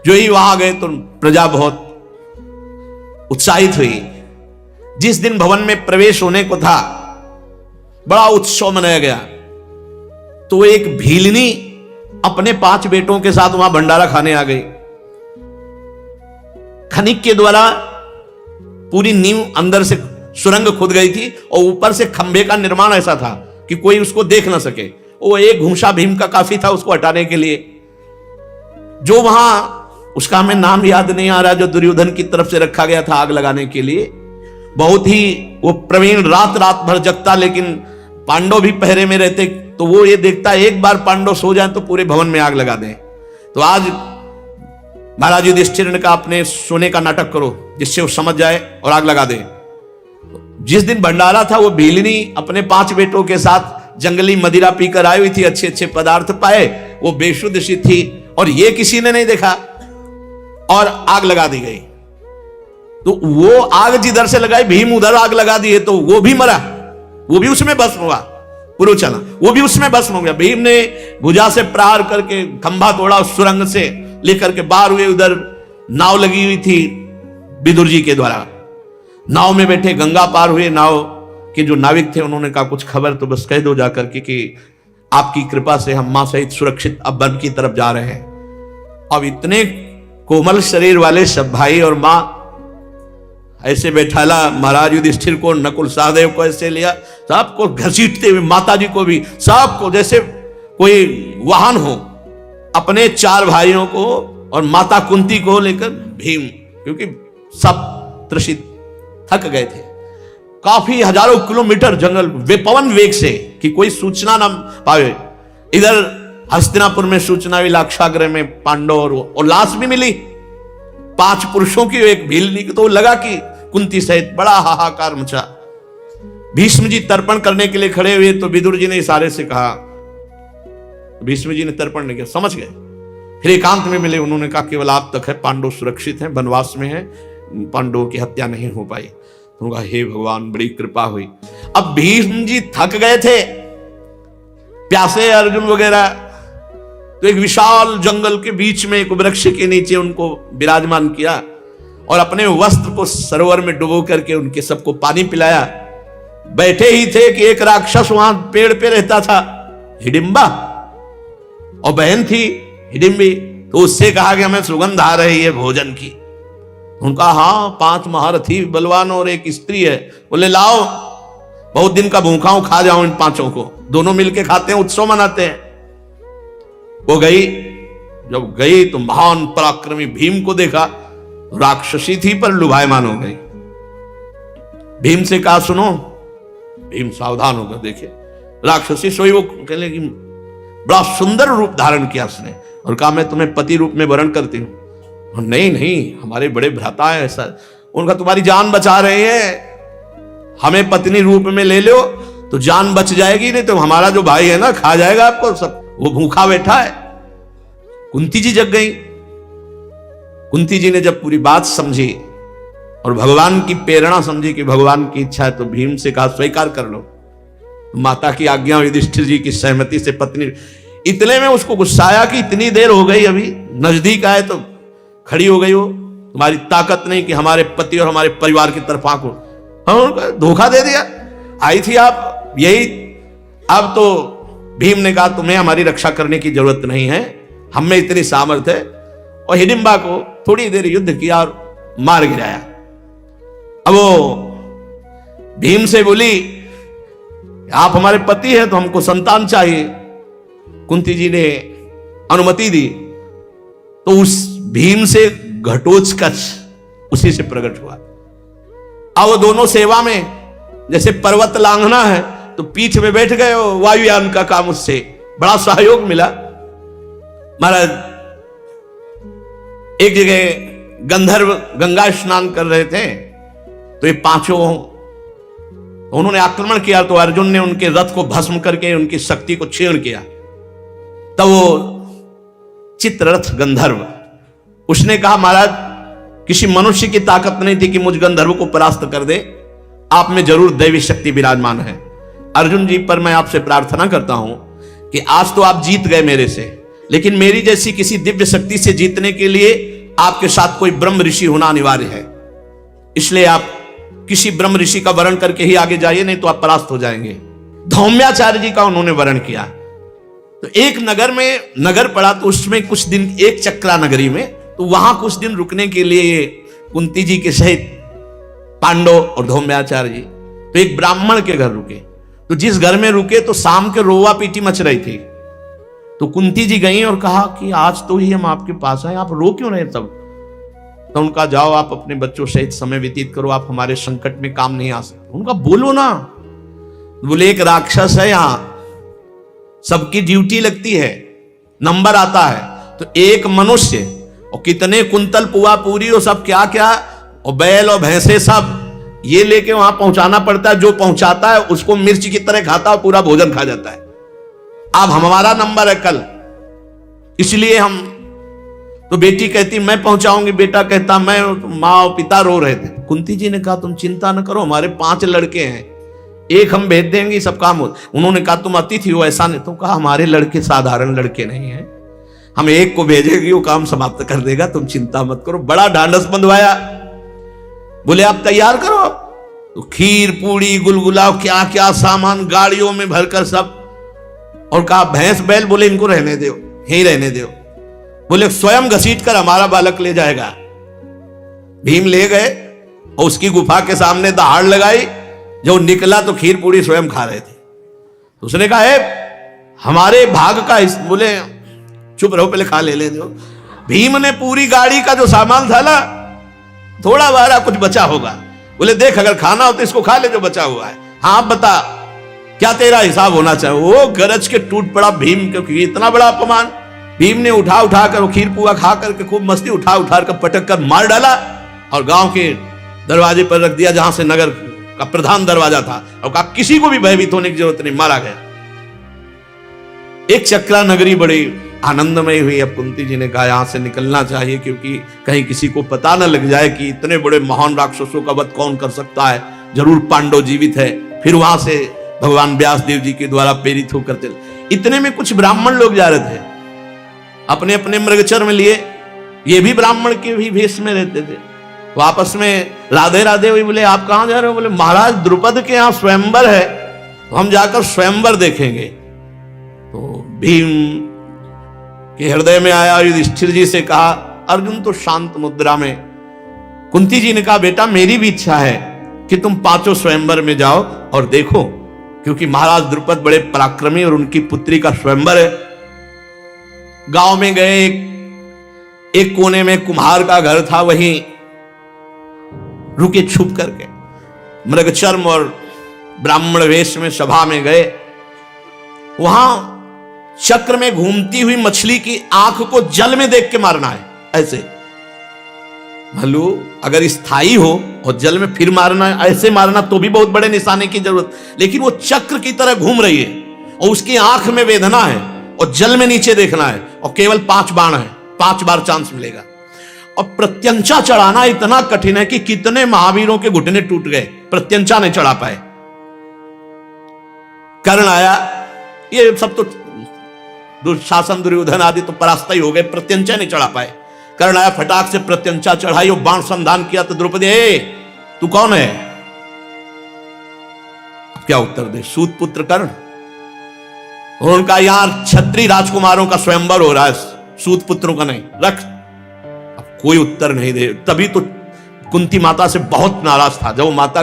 जो ही वहां गए तो प्रजा बहुत उत्साहित हुई। जिस दिन भवन में प्रवेश होने को था बड़ा उत्सव मनाया गया। तो एक भीलनी अपने 5 बेटों के साथ वहां भंडारा खाने आ गई। खनिक के द्वारा पूरी नींव अंदर से सुरंग खुद गई थी और ऊपर से खंभे का निर्माण ऐसा था कि कोई उसको देख ना सके। वो एक घूंसा भीम का काफी था उसको हटाने के लिए। जो वहां, उसका हमें नाम याद नहीं आ रहा, जो दुर्योधन की तरफ से रखा गया था आग लगाने के लिए, बहुत ही वो प्रवीण रात रात भर जगता, लेकिन पांडव भी पहरे में रहते, तो वो ये देखता एक बार पांडव सो जाए तो पूरे भवन में आग लगा दें। तो आज महाराज युधिष्ठिर ने कहा अपने सोने का नाटक करो जिससे वो समझ जाए और आग लगा दे। जिस दिन भंडारा था वो भीलनी अपने 5 बेटों के साथ जंगली मदिरा पीकर आई हुई थी, अच्छे अच्छे पदार्थ पाए, वो बेशुद्ध सी थी और ये किसी ने नहीं देखा और आग लगा दी गई। तो वो आग जिधर से लगाई भीम उधर आग लगा दिए, तो वो भी मरा, वो भी उसमें भस्म हुआ, पुरोचना वो भी उसमें भस्म हो गया। भीम ने भुजा से प्रहार करके खंभा तोड़ा, उस सुरंग से लेकर के बाहर हुए। उधर नाव लगी हुई थी विदुर जी के द्वारा, नाव में बैठे गंगा पार हुए। नाव के जो नाविक थे उन्होंने कहा कुछ खबर तो बस कह दो जाकर के कि आपकी कृपा से हम मां सहित सुरक्षित अब वन की तरफ जा रहे हैं। अब इतने कोमल शरीर वाले सब भाई और मां ऐसे बैठाला महाराज युधिष्ठिर को, नकुल सहदेव को ऐसे लिया, सबको घसीटते हुए, माता जी को भी, सबको जैसे कोई वाहन हो, अपने 4 भाइयों को और माता कुंती को लेकर भीम, क्योंकि सब त्रसित थक गए थे। काफी हजारों किलोमीटर जंगल पवन वेग से कि कोई सूचना ना पावे। इधर हस्तिनापुर में सूचना हुई, लाक्षागृह में पांडव और लाश भी मिली 5 पुरुषों की, एक भीलनी की। तो लगा कि कुंती सहित बड़ा हाहाकार मचा। भीष्म जी तर्पण करने के लिए खड़े हुए तो विदुर जी ने इशारे से कहा, भीष्म जी ने तर्पण नहीं किया, समझ गए। फिर एकांत में मिले, उन्होंने कहा केवल आप तक है, पांडव सुरक्षित हैं, वनवास में हैं, पांडवों की हत्या नहीं हो पाई। तो कहा हे भगवान बड़ी कृपा हुई। अब भीष्म जी थक गए थे, प्यासे अर्जुन वगैरह, तो एक विशाल जंगल के बीच में एक वृक्ष के नीचे उनको विराजमान किया और अपने वस्त्र को सरोवर में डुबो करके उनके सबको पानी पिलाया। बैठे ही थे कि एक राक्षस वहां पेड़ पे रहता था, हिडिंबा, और बहन थी हिडिंबी। तो उससे कहा कि हमें सुगंध आ रही है भोजन की। उनका हाँ 5 महारथी बलवान और एक स्त्री है। बोले लाओ, बहुत दिन का भूखा हूं, खा जाओ इन 5 को। दोनों मिलके खाते हैं, उत्सव मनाते हैं। वो गई, जब गई तो महान पराक्रमी भीम को देखा, राक्षसी थी पर लुभायमान हो गई। भीम से कहा सुनो, भीम सावधान होकर देखे, राक्षसी सोई। वो कहने की बड़ा सुंदर रूप धारण किया उसने और कहा मैं तुम्हें पति रूप में वरण करती हूं। नहीं नहीं, हमारे बड़े भ्राता है ऐसा। उनका तुम्हारी जान बचा रहे हैं, हमें पत्नी रूप में ले लो तो जान बच जाएगी, नहीं तो हमारा जो भाई है ना खा जाएगा आपको सब, वो भूखा बैठा है। कुंती जी जग गई। कुंती जी ने जब पूरी बात समझी और भगवान की प्रेरणा समझी कि भगवान की इच्छा है, तो भीम से कहा स्वीकार कर लो। माता की आज्ञा और युधिष्ठिर जी की सहमति से पत्नी, इतने में उसको गुस्सा आया कि इतनी देर हो गई, अभी नजदीक आए तो खड़ी हो गई। वो तुम्हारी ताकत नहीं कि हमारे पति और हमारे परिवार की तरफ आंखो, हम धोखा दे दिया। आई थी आप यही, अब तो भीम ने कहा तुम्हें हमारी रक्षा करने की जरूरत नहीं है, हम में इतनी सामर्थ्य है। और हिडिंबा को थोड़ी देर युद्ध किया और मार गिराया। अब वो भीम से बोली आप हमारे पति हैं तो हमको संतान चाहिए। कुंती जी ने अनुमति दी तो उस भीम से घटोत्कच उसी से प्रकट हुआ। अब वो दोनों सेवा में, जैसे पर्वत लांघना है तो पीठ में बैठ गए, वायुयान का काम उससे बड़ा सहयोग मिला। महाराज एक जगह गंधर्व गंगा स्नान कर रहे थे तो ये 5 उन्होंने आक्रमण किया, तो अर्जुन ने उनके रथ को भस्म करके उनकी शक्ति को क्षीण किया। तब वो चित्ररथ गंधर्व, उसने कहा महाराज किसी मनुष्य की ताकत नहीं थी कि मुझ गंधर्व को परास्त कर दे, आप में जरूर दैवी शक्ति विराजमान है। अर्जुन जी पर मैं आपसे प्रार्थना करता हूं कि आज तो आप जीत गए मेरे से, लेकिन मेरी जैसी किसी दिव्य शक्ति से जीतने के लिए आपके साथ कोई ब्रह्म ऋषि होना अनिवार्य है। इसलिए आप किसी ब्रह्म ऋषि का वरण करके ही आगे जाइए, नहीं तो आप परास्त हो जाएंगे। धौम्याचार्य जी का उन्होंने वरण किया। तो एक नगर में नगर पड़ा, तो उसमें कुछ दिन, एक चक्रा नगरी में, तो वहां कुछ दिन रुकने के लिए कुंती जी के सहित पांडव और धौम्याचार्य जी तो एक ब्राह्मण के घर रुके। तो जिस घर में रुके तो शाम के रोवा पीटी मच रही थी। तो कुंती जी गई और कहा कि आज तो ही हम आपके पास आए, आप रो क्यों रहे तब? तो उनका, जाओ आप अपने बच्चों सहित समय व्यतीत करो, आप हमारे संकट में काम नहीं आ सकते। उनका, बोलो ना। बोले एक राक्षस है यहां, सबकी ड्यूटी लगती है, नंबर आता है, तो एक मनुष्य और कितने कुंतल पुआ पूरी और सब क्या क्या और बैल और भैंसे सब ये लेके वहां पहुंचाना पड़ता है। जो पहुंचाता है उसको मिर्च की तरह खाता है, पूरा भोजन खा जाता है। अब हमारा नंबर है कल, इसलिए हम, तो बेटी कहती मैं पहुंचाऊंगी, बेटा कहता मैं, माँ और पिता रो रहे थे। कुंती जी ने कहा तुम चिंता न करो, हमारे 5 लड़के हैं, एक हम भेज देंगे, सब काम हो। उन्होंने कहा तुम अतिथि हो, ऐसा नहीं। तो कहा हमारे लड़के साधारण लड़के नहीं हैं, हम एक को भेजेंगे, वो काम समाप्त कर देगा, तुम चिंता मत करो। बड़ा ढांढस बंधवाया। बोले आप तैयार करो। तो खीर पूड़ी गुलगुला क्या क्या सामान गाड़ियों में भरकर सब, और कहा भैंस बैल, बोले इनको रहने दो, यहीं रहने दो। बोले स्वयं घसीट कर हमारा बालक ले जाएगा। भीम ले गए और उसकी गुफा के सामने दहाड़ लगाई। जब निकला तो खीर पूड़ी स्वयं खा रहे थे। तो उसने कहा हमारे भाग का, बोले चुप रहो, पहले खा ले दो। भीम ने पूरी गाड़ी का जो सामान था ना, थोड़ा बारा कुछ बचा होगा। बोले देख अगर खाना हो तो इसको खा ले जो बचा हुआ है। हाँ बता क्या तेरा हिसाब होना चाहिए। वो गरज के टूट पड़ा भीम, क्योंकि इतना बड़ा अपमान। भीम ने उठा उठा कर खीर पुआ खा करके खूब मस्ती, उठा उठा कर पटक कर मार डाला और गांव के दरवाजे पर रख दिया, जहां से नगर का प्रधान दरवाजा था, और कहा किसी को भी भयभीत होने की जरूरत नहीं, मारा गया। एक चक्रा नगरी बड़ी आनंदमय हुई। अब कुंती जी ने कहा यहां से निकलना चाहिए, क्योंकि कहीं किसी को पता न लग जाए कि इतने बड़े महान राक्षसों का वध कौन कर सकता है, जरूर पांडव जीवित है। फिर वहां से भगवान व्यास देव जी के द्वारा प्रेरित होकर चले। इतने में कुछ ब्राह्मण लोग जा रहे थे, अपने अपने मृगचर में लिए, ये भी ब्राह्मण के भी भेष में रहते थे। वो आपस में राधे राधे हुई। बोले आप कहां जा रहे हो? बोले महाराज द्रुपद के यहां स्वयंवर है, तो हम जाकर स्वयंवर देखेंगे। तो भीम के हृदय में आया, युधिष्ठिर जी से कहा। अर्जुन तो शांत मुद्रा में। कुंती जी ने कहा बेटा मेरी भी इच्छा है कि तुम 5 स्वयंवर में जाओ और देखो, क्योंकि महाराज द्रुपद बड़े पराक्रमी और उनकी पुत्री का स्वयंवर है। गांव में गए, एक कोने में कुम्हार का घर था, वहीं रुके छुप करके। मृगचर्म और ब्राह्मण वेश में सभा में गए। वहां चक्र में घूमती हुई मछली की आंख को जल में देख के मारना है, ऐसे। भलो अगर स्थायी हो और जल में फिर मारना है, ऐसे मारना तो भी बहुत बड़े निशाने की जरूरत, लेकिन वो चक्र की तरह घूम रही है और उसकी आंख में वेदना है और जल में नीचे देखना है, और केवल 5 बाण है, 5 बार चांस मिलेगा। और प्रत्यंचा चढ़ाना इतना कठिन है कि कितने महावीरों के घुटने टूट गए, प्रत्यंचा नहीं चढ़ा पाए। कर्ण आया, ये सब तो दुशासन दुर्योधन आदि तो परास्त ही हो गए, प्रत्यंचा नहीं चढ़ा पाए। कर्ण आया, फटाक से प्रत्यंचा चढ़ाई और बाण संधान किया। तो द्रौपदी तू कौन है? क्या उत्तर दे? सूत पुत्र कर्ण। और उनका यहां क्षत्रिय राजकुमारों का स्वयंवर हो रहा है, सूत पुत्रों का नहीं, रख। अब कोई उत्तर नहीं दे। तभी तो कुंती माता से बहुत नाराज था। जब माता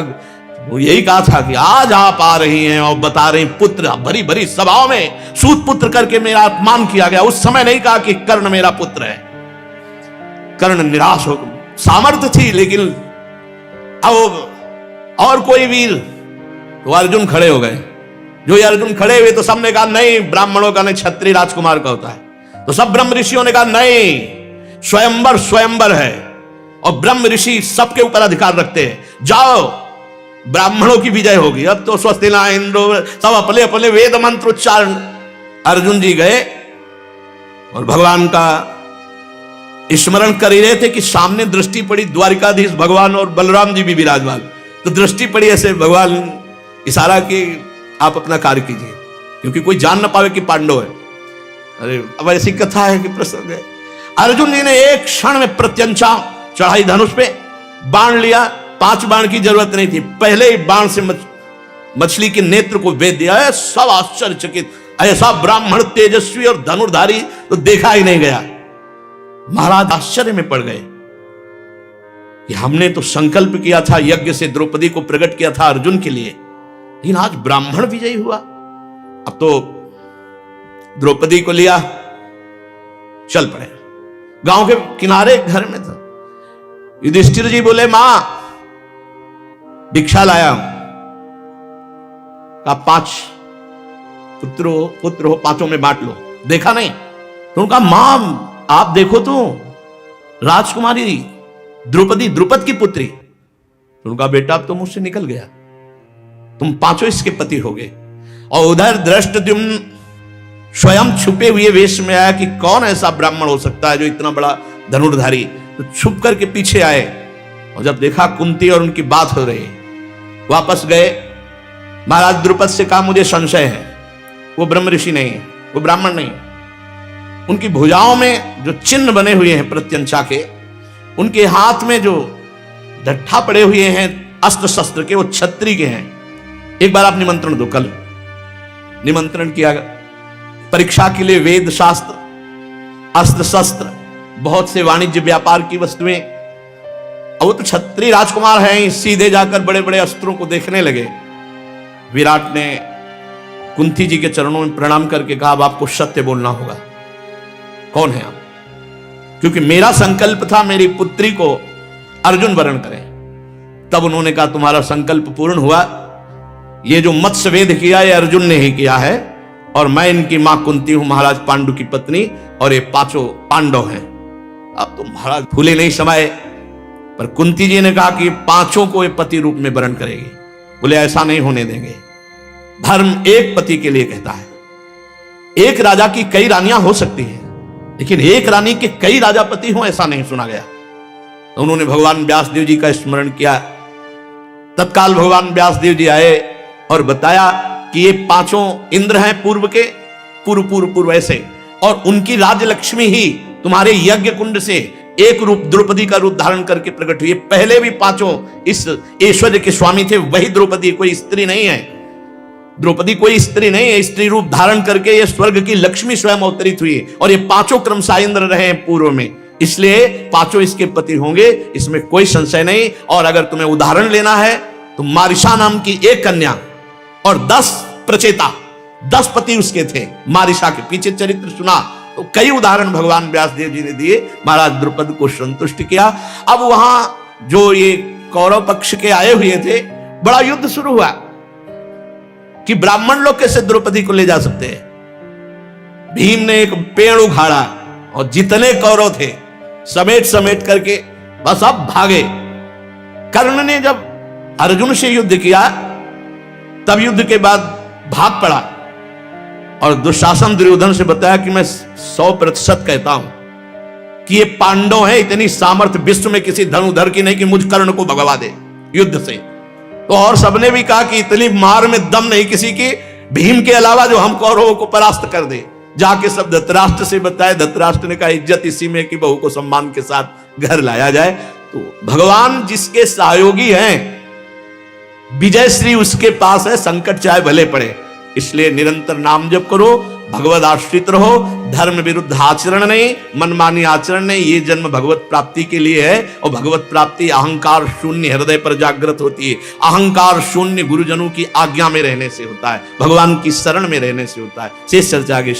वो यही कहा था कि आज आप आ रही हैं और बता रही पुत्र, भरी भरी सभाओं में सूत पुत्र करके मेरा अपमान किया गया। उस समय नहीं कहा कि कर्ण मेरा पुत्र है। कर्ण निराश हो, सामर्थ्य थी लेकिन अब और कोई वीर, तो अर्जुन खड़े हो गए। जो ये अर्जुन खड़े हुए तो सबने कहा नहीं, ब्राह्मणों का नहीं, क्षत्रिय राजकुमार का होता है। तो सब ब्रह्म ऋषियों ने कहा नहीं, स्वयंवर स्वयंवर है और ब्रह्म ऋषि सबके ऊपर अधिकार रखते हैं, जाओ ब्राह्मणों की विजय होगी। अब तो स्वस्ति ना इंद्रो, सब अपने अपने वेद मंत्र उच्चारण। अर्जुन जी गए और भगवान का स्मरण कर ही रहे थे कि सामने दृष्टि पड़ी, द्वारिकाधीश भगवान और बलराम जी भी विराजमान। तो दृष्टि पड़ी, ऐसे भगवान इशारा कि आप अपना कार्य कीजिए, क्योंकि कोई जान ना पावे कि पांडव है। अरे अब ऐसी कथा है कि प्रसंग है। अर्जुन जी ने एक क्षण में प्रत्यंचा चढ़ाई, धनुष पे बाण लिया। 5 बाण की जरूरत नहीं थी, पहले ही बाण से मछली के नेत्र को वेध दिया है। सब आश्चर्यचकित, ऐसा ब्राह्मण तेजस्वी और धनुर्धारी तो देखा ही नहीं गया। महाराज आश्चर्य में पड़ गए कि हमने तो संकल्प किया था, यज्ञ से द्रौपदी को प्रकट किया था अर्जुन के लिए, लेकिन आज ब्राह्मण विजयी हुआ। अब तो द्रौपदी को लिया, चल पड़े। गांव के किनारे घर में था। युधिष्ठिर जी बोले, मां भिक्षा लाया हूं। कहा 5 पुत्र हो, 5 में बांट लो। देखा नहीं तो उनका, मां आप देखो तो राजकुमारी द्रौपदी, द्रुपद की पुत्री। तो उनका, बेटा अब तो मुझसे निकल गया, तुम 5 इसके पति हो गए। और उधर धृष्टद्युम्न स्वयं छुपे हुए वेश में आया कि कौन ऐसा ब्राह्मण हो सकता है जो इतना बड़ा धनुर्धारी। तो छुप करके पीछे आए और जब देखा कुंती और उनकी बात हो रही, वापस गए। महाराज द्रुपद से कहा, मुझे संशय है, वो ब्रह्म ऋषि नहीं है, वो ब्राह्मण नहीं। उनकी भुजाओं में जो चिन्ह बने हुए हैं प्रत्यंचा के, उनके हाथ में जो डट्ठा पड़े हुए हैं अस्त्र शस्त्र के, वो क्षत्रिय के हैं। एक बार आप निमंत्रण दो। कल निमंत्रण किया परीक्षा के लिए, वेद शास्त्र, अस्त्र शस्त्र, बहुत से वाणिज्य व्यापार की वस्तुएं। अब वो तो क्षत्रिय राजकुमार हैं, सीधे जाकर बड़े बड़े अस्त्रों को देखने लगे। विराट ने कुंती जी के चरणों में प्रणाम करके कहा, अब आपको सत्य बोलना होगा, कौन है आप? क्योंकि मेरा संकल्प था मेरी पुत्री को अर्जुन वरण करें। तब उन्होंने कहा, तुम्हारा संकल्प पूर्ण हुआ, ये जो मत्स्यवेद किया ये अर्जुन ने ही किया है, और मैं इनकी मां कुंती हूं, महाराज पांडु की पत्नी, और ये 5 पांडव हैं। अब तो महाराज फूले नहीं समाये, पर कुंती जी ने कहा कि 5 को ये पति रूप में वरण करेगी। बोले, ऐसा नहीं होने देंगे, धर्म एक पति के लिए कहता है। एक राजा की कई रानियां हो सकती हैं, लेकिन एक रानी के कई राजा पति हों ऐसा नहीं सुना गया। तो उन्होंने भगवान व्यासदेव जी का स्मरण किया। तत्काल भगवान व्यासदेव जी आए और बताया कि ये 5 इंद्र हैं पूर्व के, पूर्व ऐसे, और उनकी राजलक्ष्मी ही तुम्हारे यज्ञ कुंड से एक रूप द्रौपदी का रूप धारण करके प्रकट हुई। पहले भी 5 इस ऐश्वर्य के स्वामी थे, वही द्रौपदी, कोई स्त्री नहीं है। द्रौपदी कोई स्त्री नहीं है, स्त्री रूप धारण करके ये स्वर्ग की लक्ष्मी स्वयं अवतरित हुई, और ये 5 क्रमशः इंद्र रहे हैं पूर्व में, इसलिए 5 इसके पति होंगे, इसमें कोई संशय नहीं। और अगर तुम्हें उदाहरण लेना है तो मारिशा नाम की एक कन्या और 10 प्रचेता, 10 पति उसके थे। मारिशा के पीछे चरित्र सुना तो कई उदाहरण भगवान व्यासदेव जी ने दिए, महाराज द्रुपद को संतुष्ट किया। अब वहां जो ये कौरव पक्ष के आए हुए थे, बड़ा युद्ध शुरू हुआ कि ब्राह्मण लोग कैसे द्रौपदी को ले जा सकते हैं। भीम ने एक पेड़ उखाड़ा और जितने कौरव थे समेट करके बस अब भागे। कर्ण ने जब अर्जुन से युद्ध किया, तब युद्ध के बाद भाग पड़ा और दुशासन दुर्योधन से बताया कि मैं 100% कहता हूं कि ये पांडव है, इतनी सामर्थ्य विश्व में किसी धनुधर की नहीं कि मुझ कर्ण को भगवा दे युद्ध से। तो और सबने भी कहा कि इतनी मार में दम नहीं किसी की, भीम के अलावा, जो हम कौरवों को परास्त कर दे। जाके सब धृतराष्ट्र से बताए। धृतराष्ट्र ने कहा, इज्जत इसी में कि बहू को सम्मान के साथ घर लाया जाए। तो भगवान जिसके सहयोगी हैं, विजय श्री उसके पास है, संकट चाहे भले पड़े। इसलिए निरंतर नाम जप करो, भगवत आश्रित रहो, धर्म विरुद्ध आचरण नहीं, मनमानी आचरण नहीं। ये जन्म भगवत प्राप्ति के लिए है, और भगवत प्राप्ति अहंकार शून्य हृदय पर जागृत होती है। अहंकार शून्य गुरुजनों की आज्ञा में रहने से होता है, भगवान की शरण में रहने से होता है। शेष चर्चा आगे।